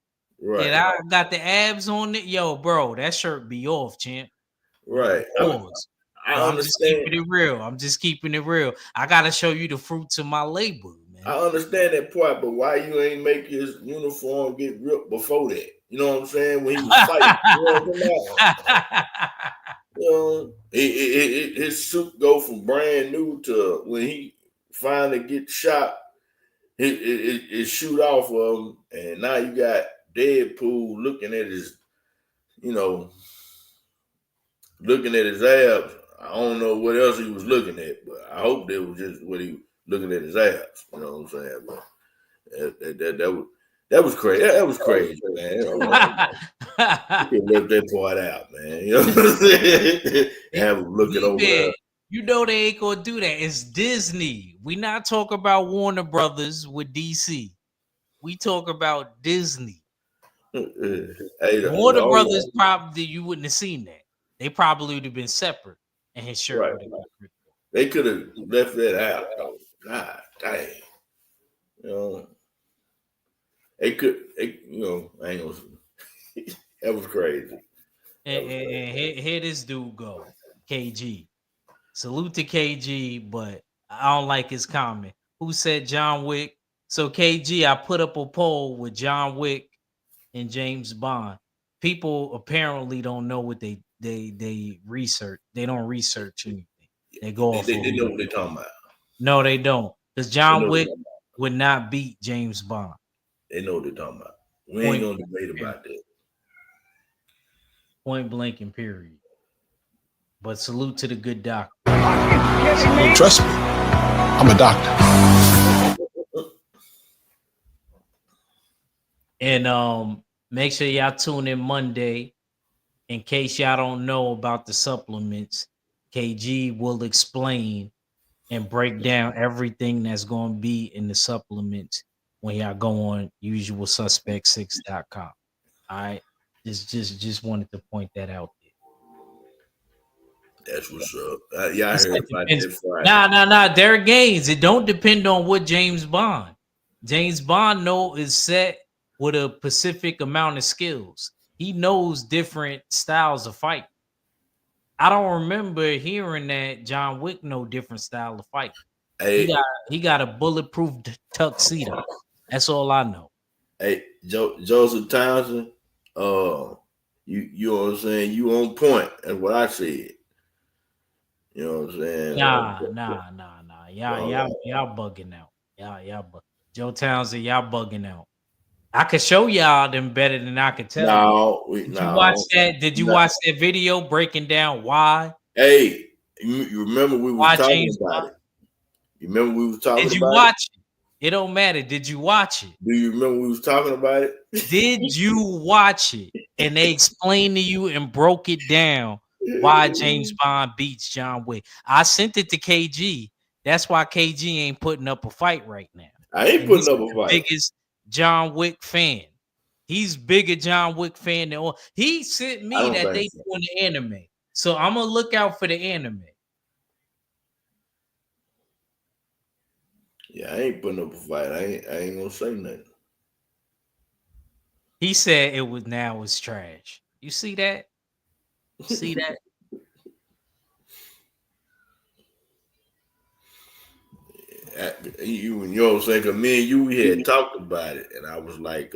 right, and I got the abs on it, bro, that shirt be off, champ. Right. I'm just keeping it real. I'm just keeping it real. I gotta show you the fruits of my labor, man. I understand that part, but why you ain't make his uniform get ripped before that? You know what I'm saying? When he was fighting, his suit go from brand new to when he finally gets shot, it shoot off of him, and now you got Deadpool looking at his, looking at his abs. I don't know what else he was looking at, but I hope that was just what he was looking at his abs. You know what I'm saying? But that was crazy. That was crazy, man. You can lift that part out, man. You know what I'm saying? Have him looking over there. You know they ain't gonna do that. It's Disney. We not talk about Warner Brothers with DC. We talk about Disney. Warner Brothers probably you wouldn't have seen that. They probably would have been separate, and his shirt would have been ripped. They could have left that out. God dang. They could. I ain't gonna. That was crazy. And here this dude go, KG. Salute to KG, but I don't like his comment. Who said John Wick? So KG, I put up a poll with John Wick and James Bond. People apparently don't know what they research. They don't research anything. They go off. They know what they're talking about. No, they don't. Because John Wick would not beat James Bond. They know what they're talking about. We ain't gonna debate about that. Point blank and period. But salute to the good doctor. Trust me, I'm a doctor. And make sure y'all tune in Monday. In case y'all don't know about the supplements, KG will explain and break down everything that's going to be in the supplements when y'all go on usualsuspect6.com. All right. Just wanted to point that out there. That's what's up. Yeah, I heard about that Friday. Nah. Their games. It don't depend on what James Bond. James Bond is set with a specific amount of skills. He knows different styles of fight. I don't remember hearing that John Wick know different style of fight. Hey, he got a bulletproof tuxedo. That's all I know. Hey, Joseph Townsend, you know what I'm saying? You on point. That's what I said. You know what I'm saying? Nah. Y'all bugging out. Y'all Joe Townsend, y'all bugging out. I could show y'all them better than I could tell you. Did you watch that? Did you watch that video breaking down why? Hey, you remember we were talking about it? You remember we was talking about it? Did you watch it? It don't matter. Did you watch it? Do you remember we was talking about it? Did you watch it? And they explained to you and broke it down why James Bond beats John Wick. I sent it to KG. That's why KG ain't putting up a fight right now. I ain't putting up a fight. Biggest John Wick fan. He's bigger John Wick fan than all. He sent me that they doing the anime. So I'm gonna look out for the anime. Yeah, I ain't putting up a fight. I ain't gonna say nothing. He said it was trash. You see that? See that? You know what I'm saying? Cause me and you, we had talked about it, and I was like,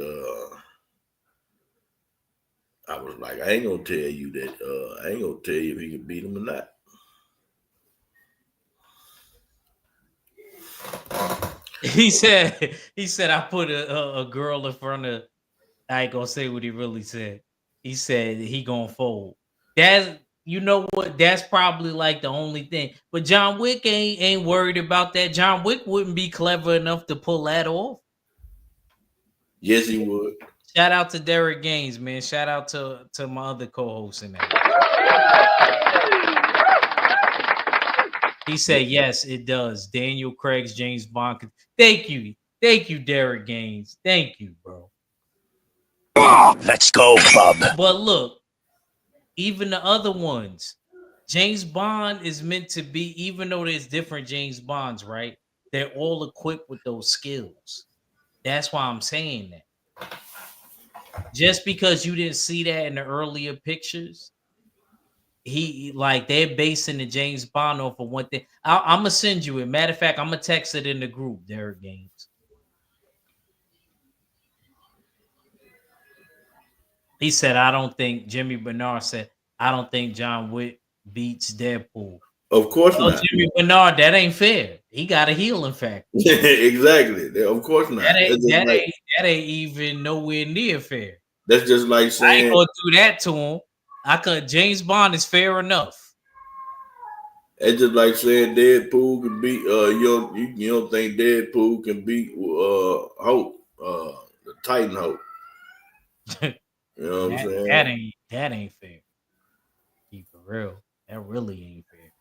I was like, I ain't gonna tell you that. I ain't gonna tell you if he can beat him or not. He said I put a girl in front of. I ain't gonna say what he really said. He said he gonna fold. That's you know what? That's probably like the only thing. But John Wick ain't worried about that. John Wick wouldn't be clever enough to pull that off. Yes, he would. Shout out to Derek Gaines, man. Shout out to my other co-host in that. He said, yes, it does. Daniel Craig's James Bond. Thank you. Thank you, Derek Gaines. Thank you, bro. Let's go, bub. But look, even the other ones, James Bond is meant to be, even though there's different James Bonds, right? They're all equipped with those skills. That's why I'm saying that. Just because you didn't see that in the earlier pictures, he like they're basing the James Bond off of one thing. I'm gonna send you it. Matter of fact, I'm gonna text it in the group. Derek Games. He said, "I don't think." Jimmy Bernard said, "I don't think John Wick beats Deadpool." Of course Oh, not. Jimmy Bernard, that ain't fair. He got a healing factor. Exactly. Of course not. That ain't even nowhere near fair. That's just like I ain't saying gonna do that to him. I could. James Bond is fair enough. it's just like saying Deadpool can beat you don't think Deadpool can beat Hulk, the Titan Hulk. You know what I'm saying? That ain't fair. Keep it real. That really ain't fair.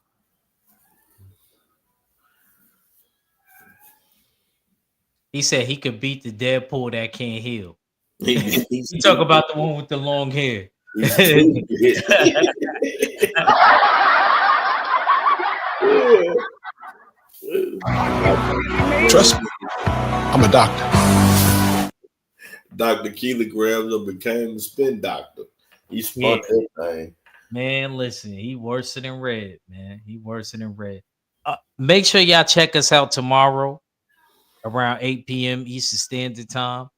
He said he could beat the Deadpool that can't heal. You talk about the one with the long hair. Trust me, I'm a doctor. Dr. Kilograms and became the spin doctor. He spun everything. Man, listen, he worse than red, man. He worse than red. Make sure y'all check us out tomorrow around 8 p.m. Eastern Standard Time.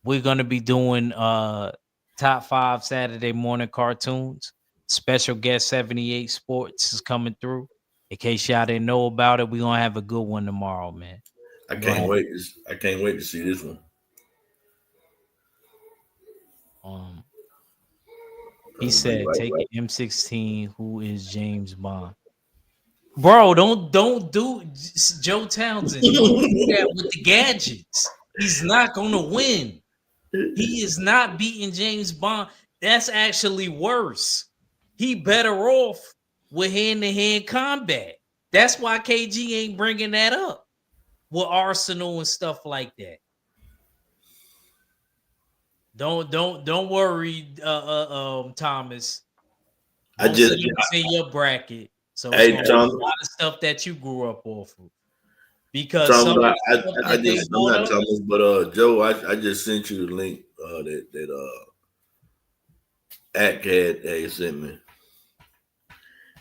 We're gonna be doing top 5 Saturday morning cartoons. Special guest 78 Sports is coming through. In case y'all didn't know about it, we're gonna have a good one tomorrow, man. I can't wait to see this one. He said, "Take an M16. Who is James Bond?" Bro, don't do Joe Townsend. Don't do that with the gadgets. He's not gonna win. He is not beating James Bond. That's actually worse. He better off with hand-to-hand combat. That's why KG ain't bringing that up with Arsenal and stuff like that. Don't worry, Thomas. I just in your bracket. So hey, it's a lot of stuff that you grew up off of. Because Thomas, I'm not Thomas, but Joe, I just sent you the link that Ack had sent me.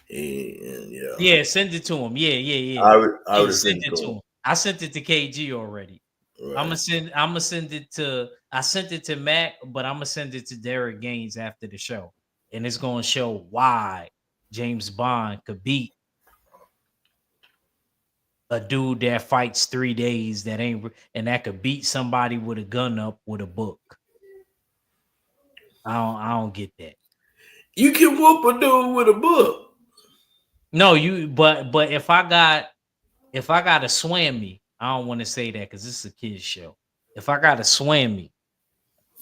And yeah, send it to him. Yeah. I send it to him. I sent it to KG already. Right. I'm gonna send it to. I sent it to Mac, but I'm gonna send it to Derek Gaines after the show, and it's gonna show why James Bond could beat a dude that fights 3 days that ain't, and that could beat somebody with a gun up with a book. I don't get that. You can whoop a dude with a book. No, but if I got a Swammy, I don't want to say that because this is a kid's show. If I got a Swammy,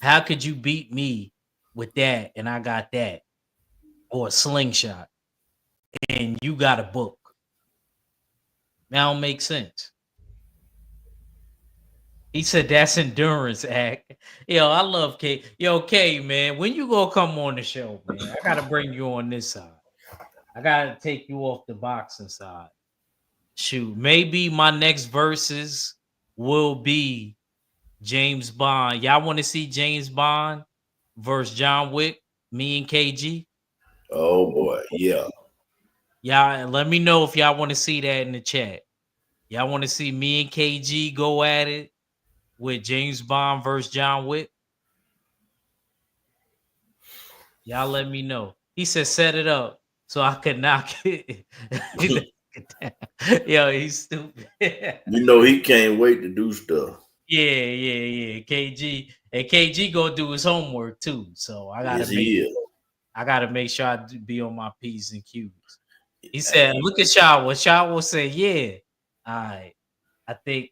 how could you beat me with that and I got that? Or a slingshot and you got a book? That don't make sense. He said that's endurance act. Yo, I love K. Yo, K, man, when you gonna come on the show, man? I gotta bring you on this side. I gotta take you off the boxing side. Shoot, maybe my next verses will be James Bond. Y'all want to see James Bond versus John Wick? Me and KG. Oh boy, yeah. Y'all let me know if y'all want to see that in the chat. Y'all want to see me and KG go at it with James Bond versus John Wick? Y'all let me know. He said set it up so I could knock it. Yo, he's stupid. You know he can't wait to do stuff. Yeah. KG and KG gonna do his homework too. So Yes, he is. I gotta make sure I be on my P's and Q's. He said, "Look at Shaw." Shaw will say, "Yeah, all right. I think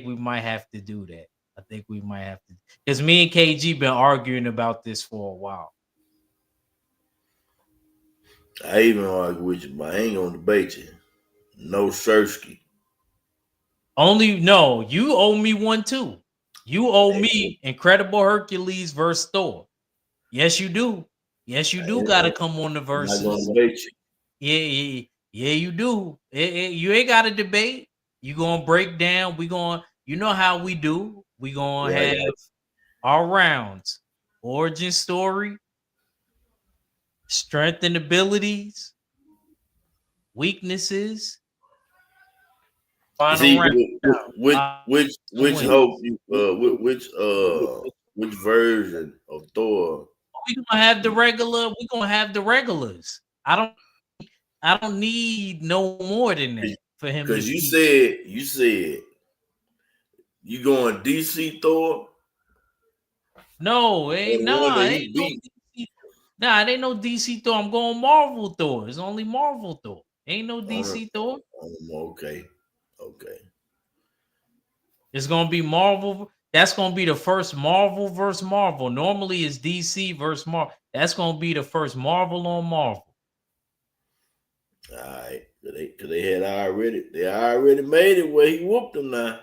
we might have to do that. I think we might have to because me and KG been arguing about this for a while. I even argue with you, but I ain't gonna debate you. No Sersky. Only no, you owe me one too. You owe me Incredible Hercules versus Thor. Yes, you do. Yes, you do. Got to come on the I'm not gonna verses. debate you. Yeah, you do. You ain't got to debate. You gonna break down. We going you know how we do. We gonna Right. have our rounds, origin story, strength and abilities, weaknesses. Final See, round. which hope you which version of Thor? We gonna have the regular. We gonna have the regulars. I don't need no more than that for him to Because you be. said you going DC Thor No, or ain't the one nah, that he ain't no beat? DC. Nah, it ain't no DC Thor. I'm going Marvel Thor. It's only Marvel Thor. Ain't no DC Thor. Okay. It's gonna be Marvel. That's gonna be the first Marvel versus Marvel. Normally it's DC versus Marvel. That's gonna be the first Marvel on Marvel. All right. Cause they already made it where he whooped them now.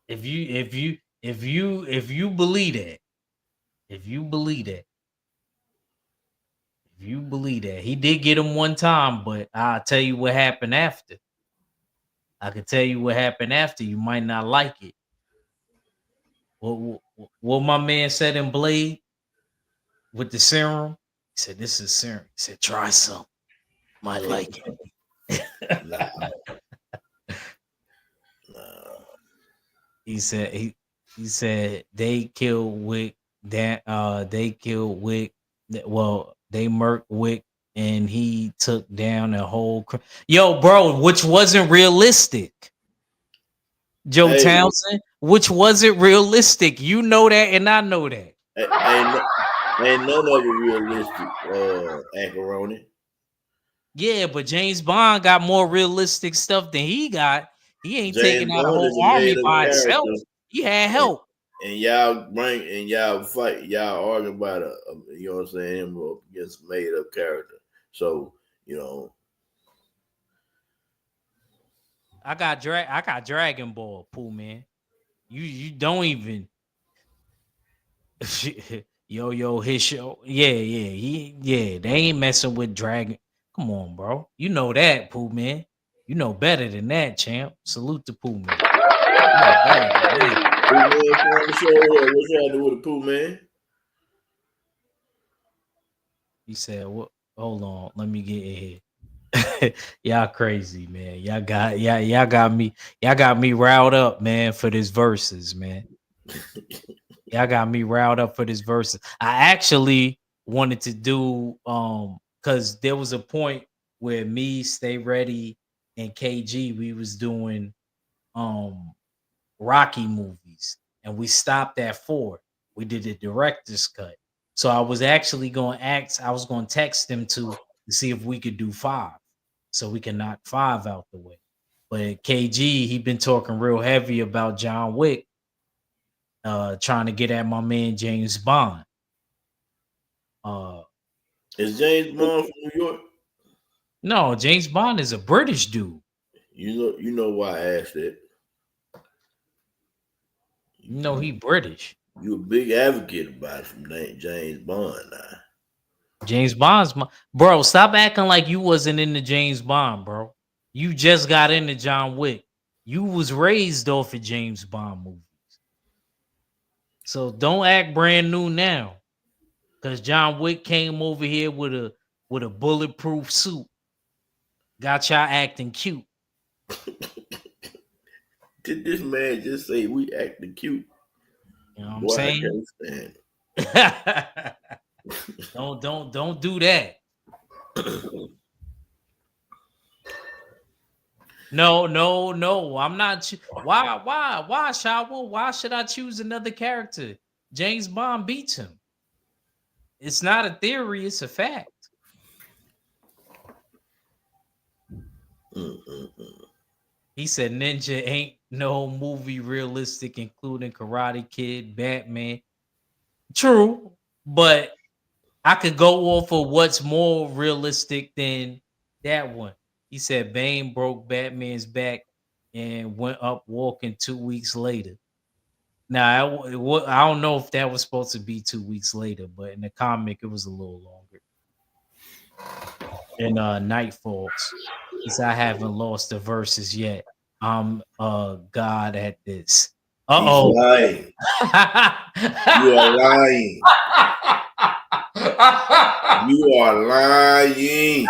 If you believe that, if you believe that, if you believe that, he did get him one time, but I'll tell you what happened after. I can tell you what happened after. You might not like it. What my man said in Blade with the serum, he said, "This is serum." He said, "Try some, might like it." Nah. He said he said they killed Wick. That they killed Wick. Well, they murked Wick, and he took down a whole. Yo, bro, which wasn't realistic. Joe Hey, Townsend, which wasn't realistic. You know that, and I know that. ain't none of it realistic, Accaroni. Yeah, but James Bond got more realistic stuff than he got. He ain't James taking out a Bond is whole a army made up by himself. character, He had help. and y'all fight, y'all argue about you know what I'm saying, him up against a made up character. So, you know, I got Dragon Ball, Pooh man. You don't even his show. Yeah, they ain't messing with Dragon. Come on, bro. You know that, Pooh man. You know better than that, champ. Salute to Pooh man. You know better than that. Pooh Man come on the show. What's happening with the Pooh Man? He said, "What? Hold on, let me get in here." Y'all crazy, man. Y'all got me riled up, man, for this verses, man. Y'all got me riled up for this verses. I actually wanted to do because there was a point where me, Stay Ready, and KG we was doing Rocky movies, and we stopped at 4. We did a director's cut. So I was actually going to I was going to text them to see if we could do 5, so we can knock 5 out the way. But KG, he been talking real heavy about John Wick, trying to get at my man James Bond. Is James Bond from New York? No, James Bond is a British dude. You know why I asked that. You know he British. You a big advocate about it from James Bond now. James Bond's bro. Stop acting like you wasn't into James Bond, bro. You just got into John Wick. You was raised off of James Bond movies. So don't act brand new now. Cause John Wick came over here with a bulletproof suit. Got y'all acting cute. Did this man just say we acting cute? You know what I'm Boy, I saying? can't stand it. Don't do that. No. I'm not. Why, Shawa? Why should I choose another character? James Bond beats him. It's not a theory. It's a fact. He said Ninja ain't no movie realistic, including Karate Kid, Batman. True, but I could go off of what's more realistic than that one. He said Bane broke Batman's back and went up walking 2 weeks later. Now, I don't know if that was supposed to be 2 weeks later, but in the comic, it was a little longer. And Night Falls, he said, I haven't lost the verses yet. I'm God at this. Uh-oh. He's lying. You are lying. You are lying.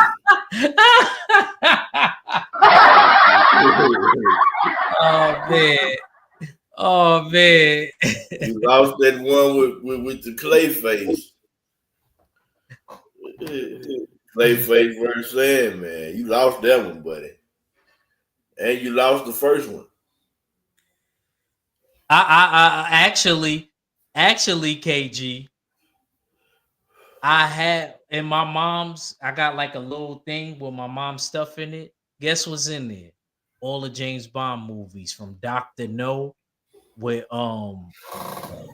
Oh man. Oh man. You lost that one with the Clayface. Clayface versus Sandman. You lost that one, buddy. And you lost the first one. I actually, KG, I had in my mom's, I got like a little thing with my mom's stuff in it. Guess what's in there? All the James Bond movies from Dr. No with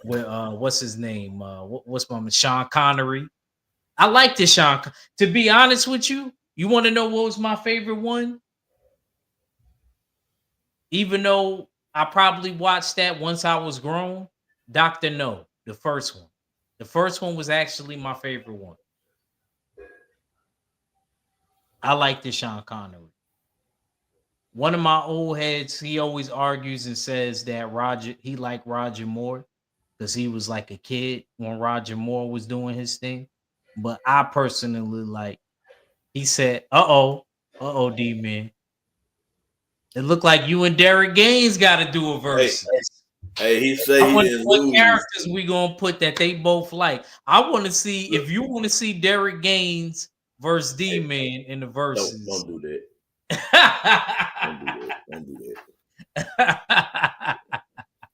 what's his name? What's my Sean Connery? I like this Sean. To be honest with you, you want to know what was my favorite one? Even though I probably watched that once I was grown, Dr. No, the first one. The first one was actually my favorite one. I like the Sean Connery. One of my old heads, he always argues and says that he liked Roger Moore because he was like a kid when Roger Moore was doing his thing. But I personally like, he said, uh-oh, D-Man. It looked like you and Derek Gaines got to do a verse. Hey, he said he didn't what lose. characters we gonna put that they both like? I want to see if you want to see Derek Gaines versus D-Man in the verses. Don't do that. Don't do that.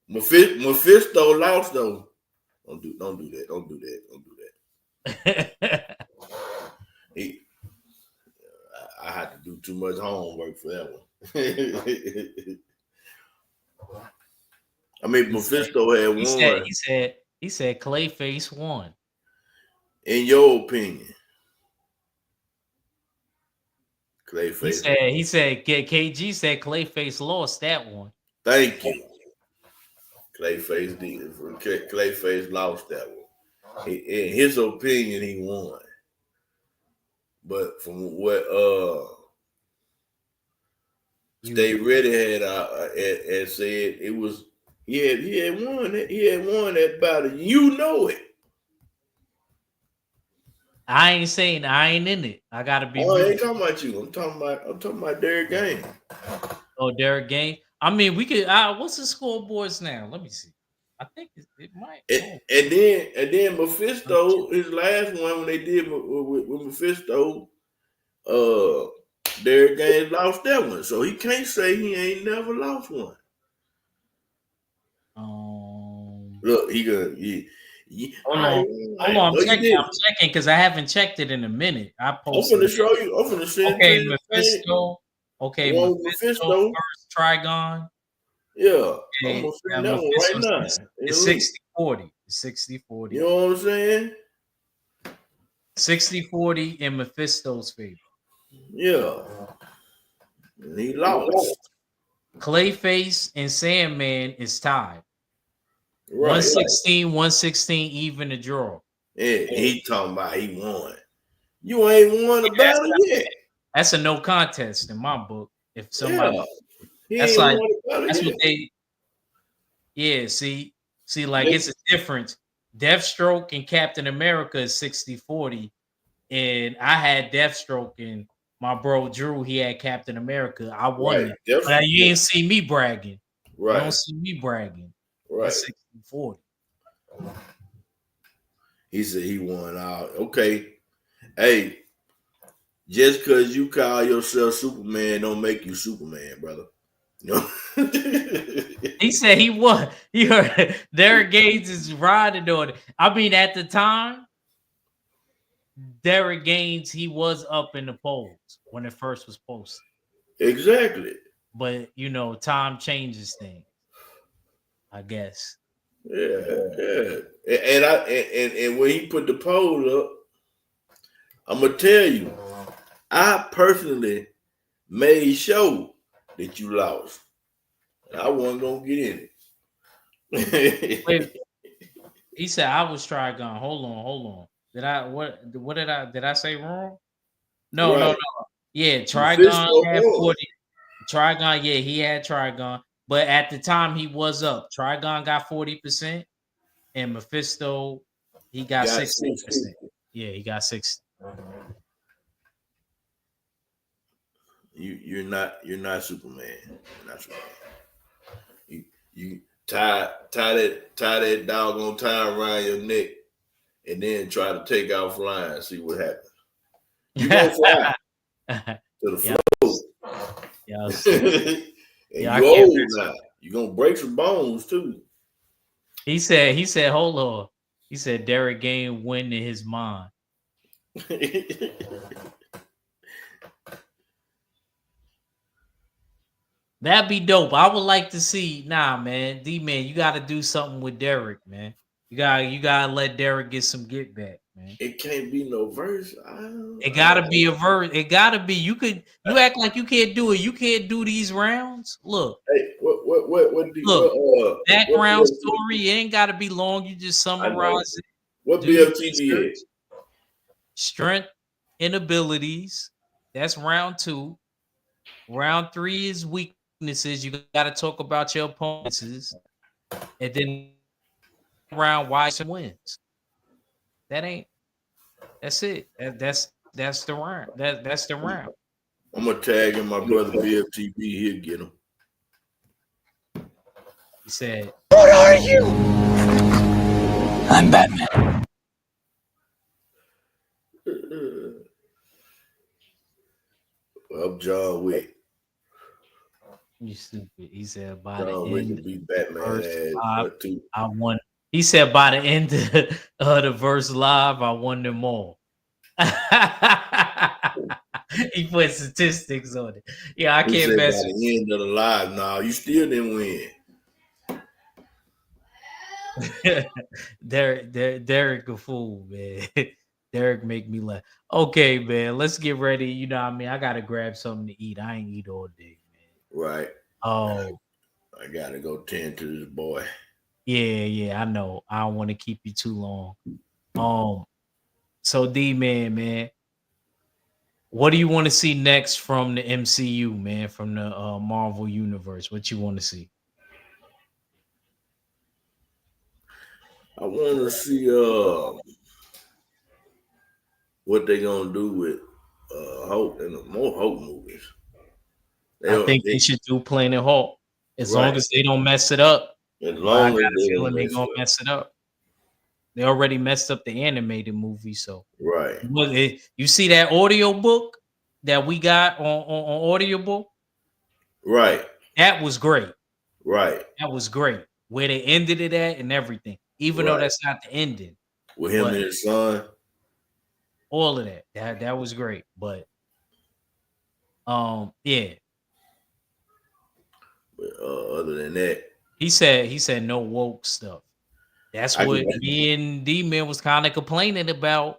Mephisto lost though. Don't do that. Don't do that. I had to do too much homework for that one. I mean, Mephisto had won. He said Clayface won. In your opinion, Clayface. He said KG said Clayface lost that one. Thank you. Clayface lost that one. In his opinion, he won. But from what Stay Ready had said, it was he had won that battle. You know it. I ain't saying I ain't in it. I gotta be. I ain't talking about you. I'm talking about Derek Gaines. Oh, Derek Gaines. I mean, we could. What's the scoreboards now? Let me see. I think it might. And then Mephisto, his last one when they did with Mephisto, Derek Gaines lost that one, so he can't say he ain't never lost one. Look, hold on. I'm checking because I haven't checked it in a minute. I'm gonna show you. I'm gonna send. Okay, Mephisto. Okay, Mephisto versus Trigon. Yeah, I'm gonna send that one right now. It's 60-40. It's 60-40. You know what I'm saying? 60-40 in Mephisto's favor. Yeah. And he lost. Clayface and Sandman is tied. Right. 116 even the draw. Yeah, he talking about he won. You ain't won a battle yet. That's a no contest in my book. If somebody, that's like that's yet. What they. Yeah, see, like it's a difference. Deathstroke and Captain America is 60-40, and I had Deathstroke and my bro Drew. He had Captain America. I won it, but you ain't see me bragging. Right, you don't see me bragging. Right, 60-40. He said he won out. Okay. Hey, just because you call yourself Superman don't make you Superman, brother. You know? He said he won. He heard Derek Gaines is riding on it. I mean, at the time, Derek Gaines, he was up in the polls when it first was posted. Exactly. But you know, time changes things, I guess. Yeah. And when he put the poll up, I'm gonna tell you, I personally made sure that you lost. I wasn't gonna get in it. Wait, he said I was Trigon. Hold on. Did I say wrong? No. Right. Yeah, Trigon Mephisto had won. 40. Trigon, yeah, he had Trigon. But at the time he was up. Trigon got 40%, and Mephisto, he got Got 60%. Yeah, he got 60. You're not Superman. You're not Superman. You tie that doggone tie around your neck and then try to take out flying, see what happens. You gonna fly to the floor. Yeah, And yeah, you old now. You're gonna break some bones too. he said, hold on. He said Derek Gaines win in his mind. That'd be dope. I would like to see. Nah, man, D-Man, you got to do something with Derek, man. You gotta let Derek get some get back, man. It can't be no verse. It gotta be a verse. It gotta be. You act like you can't do it. You can't do these rounds. Look, Hey, background story. It ain't gotta be long. You just summarize it. What BFTB is? Strength and abilities. That's round 2. Round 3 is weaknesses. You got to talk about your opponents, and then round why some wins. That's it. That's the round. That's the round. I'm gonna tag in my brother BFTB. He'll get him. He said, What are you? I'm Batman. Well, John Wick. "You stupid." He said, "By John the Wick end can beat Batman live, too. I won." He said, "By the end of the verse live, I won them all." He put statistics on it. Yeah, I He can't said by mess with the end of the live. Now you still didn't win. Derek a fool, man. Derek make me laugh. Okay, man. Let's get ready. You know what I mean? I gotta grab something to eat. I ain't eat all day, man. Right. Oh, I gotta go tend to this boy. yeah, I know. I don't want to keep you too long. So D-Man, what do you want to see next from the MCU, man? From the Marvel universe? What you want to see? I want to see what they gonna do with Hulk and more Hulk movies. I think they should do Planet Hulk. As long as they don't mess it up. As But I long got as a they feeling don't they're mess gonna it up. mess it up. They already messed up the animated movie, so Right. You see that audio book that we got on audiobook? Right. That was great. Right. That was great. Where they ended it at and everything. Even though that's not the ending. With him and his son. All of that. That was great. But yeah. But other than that, He said no woke stuff. That's what me and D-Man was kind of complaining about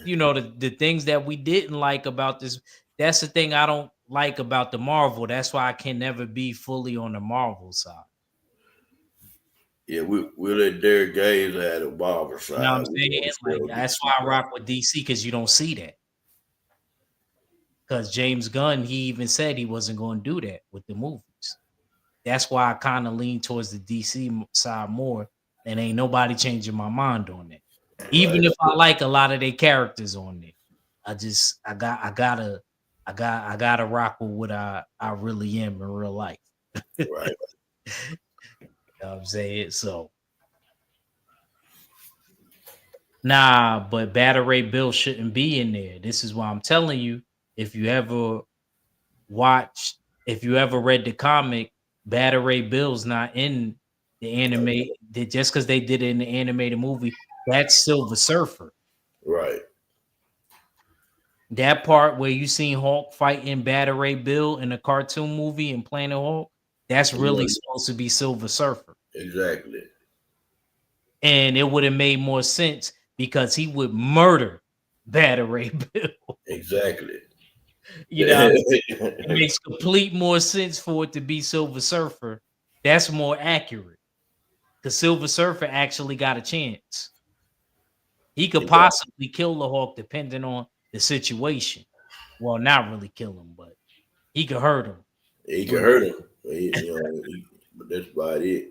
you know the things that we didn't like about this. That's the thing I don't like about the Marvel. That's why I can never be fully on the Marvel side. Yeah, we'll let Derek Gaines have the barber side. You know what I'm saying? Like, that's why I rock with DC, because you don't see that. Because James Gunn, he even said he wasn't going to do that with the movies. That's why I kind of lean towards the DC side more. And ain't nobody changing my mind on that. Even if I like a lot of their characters on there, I gotta rock with what I really am in real life. Right. You know what I'm saying? So Nah, but Beta Ray Bill shouldn't be in there. This is why I'm telling you. If you ever watched, if you ever read the comic, Beta Ray Bill's not in the anime. Just because they did it in the animated movie, that's Silver Surfer. Right. That part where you seen Hulk fighting Beta Ray Bill in a cartoon movie in Planet Hulk, that's really Yeah, supposed to be Silver Surfer. exactly. And it would have made more sense because he would murder Beta Ray Bill. Exactly. You know what I'm saying? It makes complete more sense for it to be Silver Surfer. That's more accurate. Because Silver Surfer actually got a chance. He could Exactly. possibly kill the Hulk depending on the situation. Well, not really kill him, but he could hurt him. He can But hurt him. But that's about it.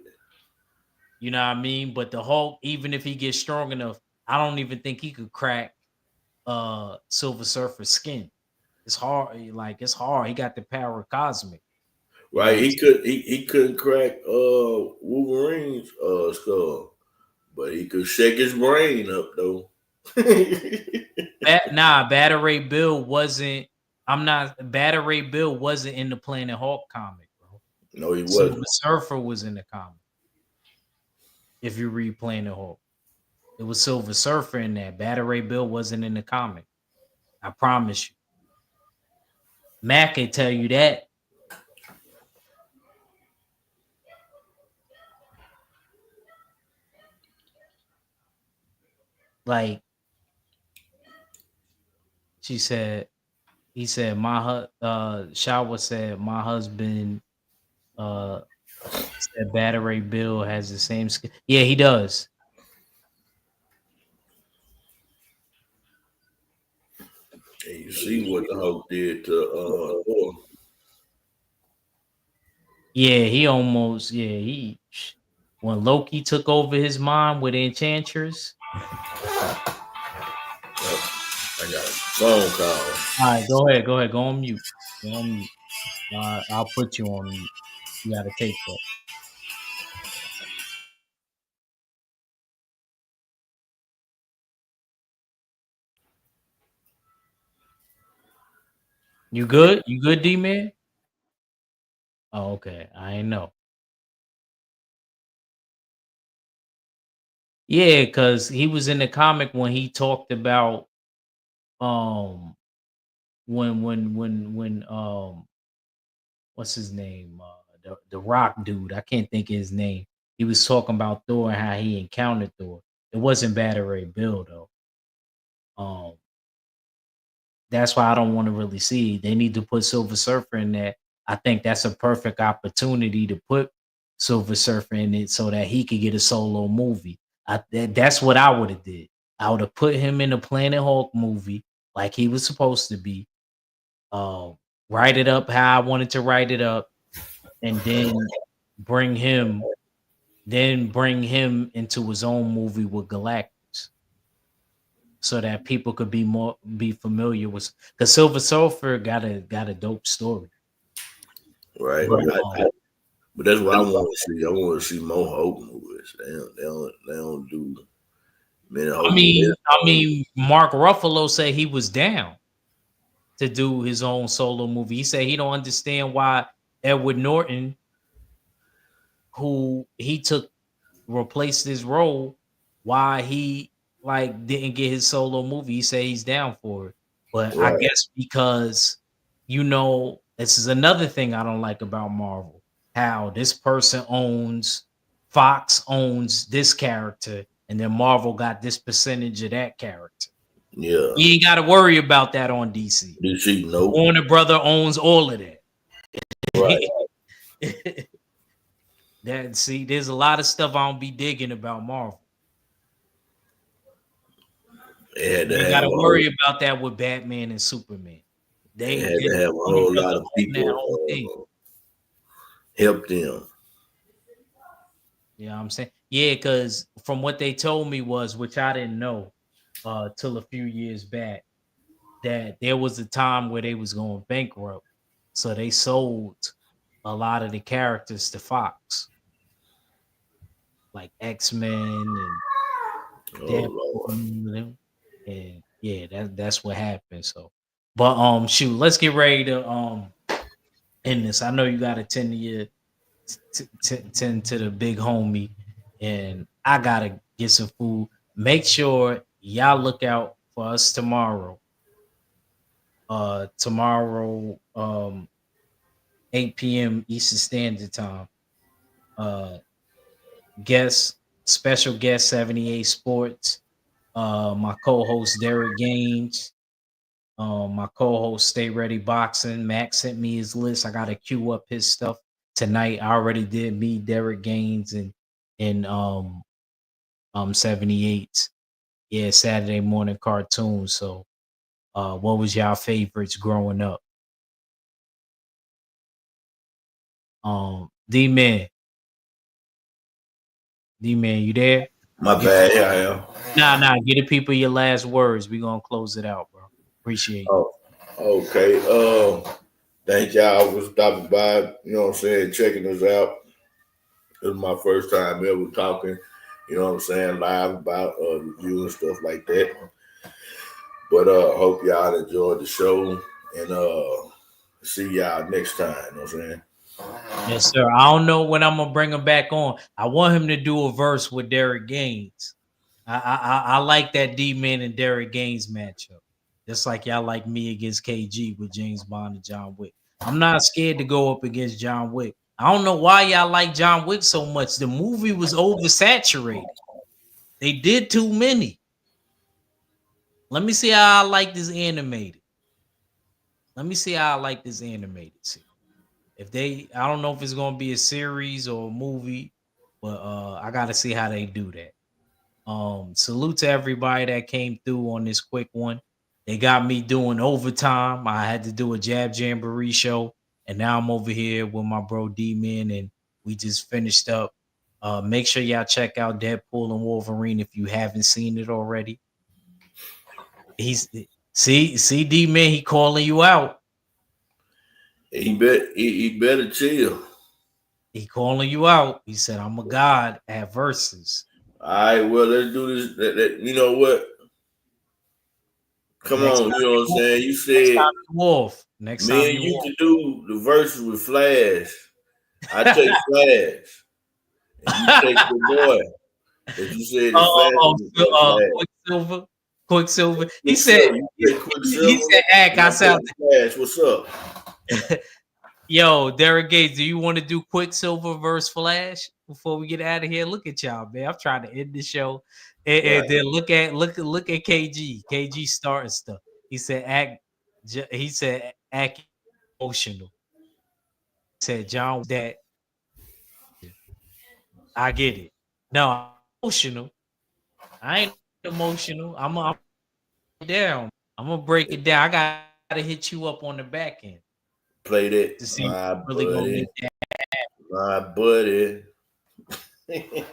you know what I mean? But the Hulk, even if he gets strong enough, I don't even think he could crack Silver Surfer's skin. It's hard, like it's hard. He got the power of cosmic. You know Right. what I'm He saying? could he couldn't crack Wolverine's skull, but he could shake his brain up though. Nah, Beta Ray Bill wasn't. I'm not. Beta Ray Bill wasn't in the Planet Hulk comic, bro. No, he Silver wasn't. Surfer was in the comic. If you read Planet Hulk, it was Silver Surfer in that. Beta Ray Bill wasn't in the comic. I promise you. Mac can tell you that. Like she said, he said Shawa said my husband said Beta Ray Bill has the same skin. Yeah, he does. And you see what the Hulk did to Thor. Yeah, he almost. Yeah, he when Loki took over his mind with Enchantress. I got a phone call. All right, go ahead, go on mute. Go on mute. I'll put you on mute. You got to take that. You good? You good, D man? Oh, okay. I ain't know. Yeah, because he was in the comic when he talked about um when what's his name? The rock dude. I can't think of his name. He was talking about Thor and how he encountered Thor. It wasn't Battery Bill though. Um that's why I don't want to really see. They need to put Silver Surfer in there. I think that's a perfect opportunity to put Silver Surfer in it so that he could get a solo movie. That's what I would have did. I would have put him in the Planet Hulk movie like he was supposed to be. Uh, write it up how I wanted to write it up, and bring him, bring him into his own movie with Galactus, so that people could be familiar with. Because Silver Surfer got a dope story. Right. But But that's what I want to see. I want to see more Hulk movies. They don't do many Hulk movies. I mean, Mark Ruffalo said he was down to do his own solo movie. He said he don't understand why Edward Norton, who he took replaced his role, why he like didn't get his solo movie. He said he's down for it. But I Right. guess because this is another thing I don't like about Marvel. How this person owns Fox owns this character, and then Marvel got this percentage of that character. Yeah. You ain't got to worry about that on DC. DC, nope. Warner Brother owns all of that. Right. There's a lot of stuff I don't be digging about Marvel. They had to You have got a to whole, worry about that with Batman and Superman. they They had to have a Warner whole Brother lot of own that whole thing. people help them. You know what I'm saying? Yeah, because from what they told me was, which I didn't know till a few years back, that there was a time where they was going bankrupt. So they sold a lot of the characters to Fox, like X-Men and Oh Deadpool, Lord. and yeah, that's what happened. So, but shoot, let's get ready to end this. I know you got to tend to your tend to the big homie, and I gotta get some food. Make sure y'all look out for us tomorrow. Tomorrow, 8 p.m. Eastern Standard Time. Uh, guest special guest 78 Sports. My co-host Derek Gaines. My co-host Stay Ready Boxing. Max sent me his list. I gotta queue up his stuff tonight. I already did me, Derek Gaines, and 78. Yeah, Saturday morning cartoons. So what was y'all favorites growing up? D Man. D Man, you there? My Get, bad. Yeah, I am. nah, get the people your last words. We gonna close it out, bro. Appreciate it. Oh, okay. Thank y'all for stopping by. You know what I'm saying? Checking us out. It was my first time ever talking. You know what I'm saying? Live about review and stuff like that. But hope y'all enjoyed the show and see y'all next time. You know what I'm saying? Yes, sir. I don't know when I'm gonna bring him back on. I want him to do a verse with Derek Gaines. I like that D Man and Derek Gaines matchup. Just like y'all like me against KG with James Bond and John Wick. I'm not scared to go up against John Wick. I don't know why y'all like John Wick so much. The movie was oversaturated. They did too many. Let me see how I like this animated. Let me see how I like this animated. See. If they, I don't know if it's gonna be a series or a movie, but I gotta see how they do that. Salute to everybody that came through on this quick one. They got me doing overtime. I had to do a Jab Jamboree show, and now I'm over here with my bro D-Man, and we just finished up. Make sure y'all check out Deadpool and Wolverine if you haven't seen it already. He's see D-Man, he calling you out. He better chill. He calling you out. He said, "I'm a god at verses." All right, well, let's do this. You know what? Come Next on, time you know what I'm you saying? You next said time you wolf. Next me time and you you wolf. can do the verses with Flash. I take Flash, and you take the boy that you said is faster than Flash. Quicksilver. Quicksilver. He said, Quicksilver, you take he Quicksilver, said, Ack, and I I sound take Flash. What's up? yo, Derek Gates, do you want to do Quicksilver versus Flash before we get out of here? Look at y'all, man. I'm trying to end the show. Right. And then look at KG. KG starting stuff. He said act emotional. He said John that I get it. No, I'm emotional. I ain't emotional. I'm down. I'm gonna break it down. I gotta hit you up on the back end Play that, to see if my you really gonna buddy, make that. my buddy.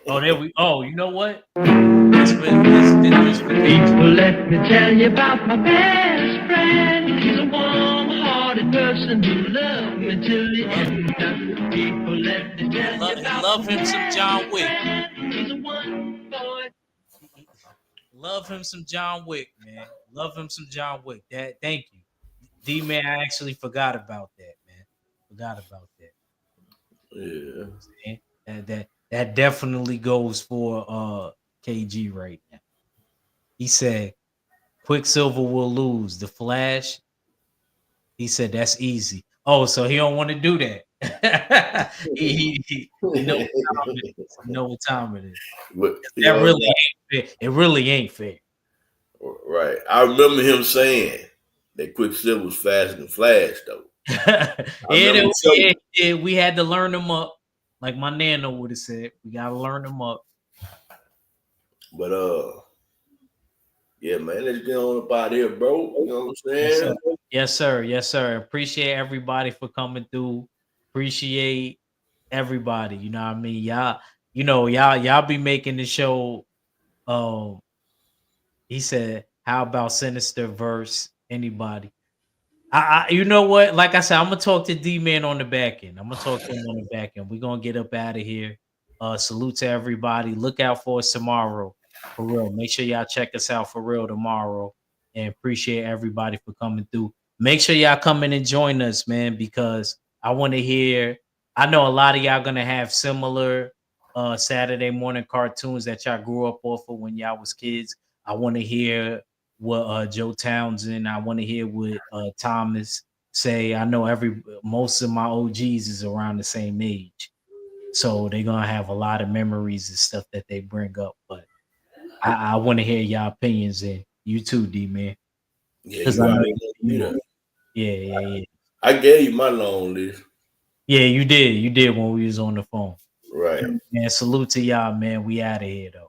Oh, there we. Oh, you know what? This for People, let me tell you about my best friend. He's a warm-hearted person who loved me till the end. People, let me tell you about love my him some best John Wick. friend. He's a one boy. Love him some John Wick, man. Love him some John Wick. That thank you. D man, I actually forgot about that, man. Forgot about that. Yeah. Man. That definitely goes for KG right now. He said Quicksilver will lose. The Flash, he said that's easy. Oh, so he don't want to do that. He know what time it is. He know what time it is. But you That know, really ain't fair. It really ain't fair. right. I remember him saying that Quicksilver was faster than Flash, though. I remember him saying, We had to learn them up. Like my nano would have said, we gotta learn them up. but yeah, man, let's get on up out here, bro. You know what I'm Yes, saying? sir. Yes, sir. Yes, sir. Appreciate everybody for coming through. Appreciate everybody. You know what I mean? Y'all be making the show. Um, he said, how about Sinister verse anybody? You know what? Like I said, I'm gonna talk to D Man on the back end. I'm gonna talk to him on the back end. We're gonna get up out of here. Salute to everybody. Look out for us tomorrow. For real. Make sure y'all check us out for real tomorrow. And appreciate everybody for coming through. Make sure y'all come in and join us, man, because I want to hear. I know a lot of y'all gonna have similar Saturday morning cartoons that y'all grew up off of when y'all was kids. I want to hear what Joe Townsend. I want to hear what Thomas say. I know most of my OGs is around the same age, so they're gonna have a lot of memories and stuff that they bring up. But I want to hear y'all opinions, and you too, D man, Yeah, because you I know already know me there. yeah. I gave you my long list. Yeah, you did when we was on the phone. Right. Man, salute to y'all, man. We out of here though.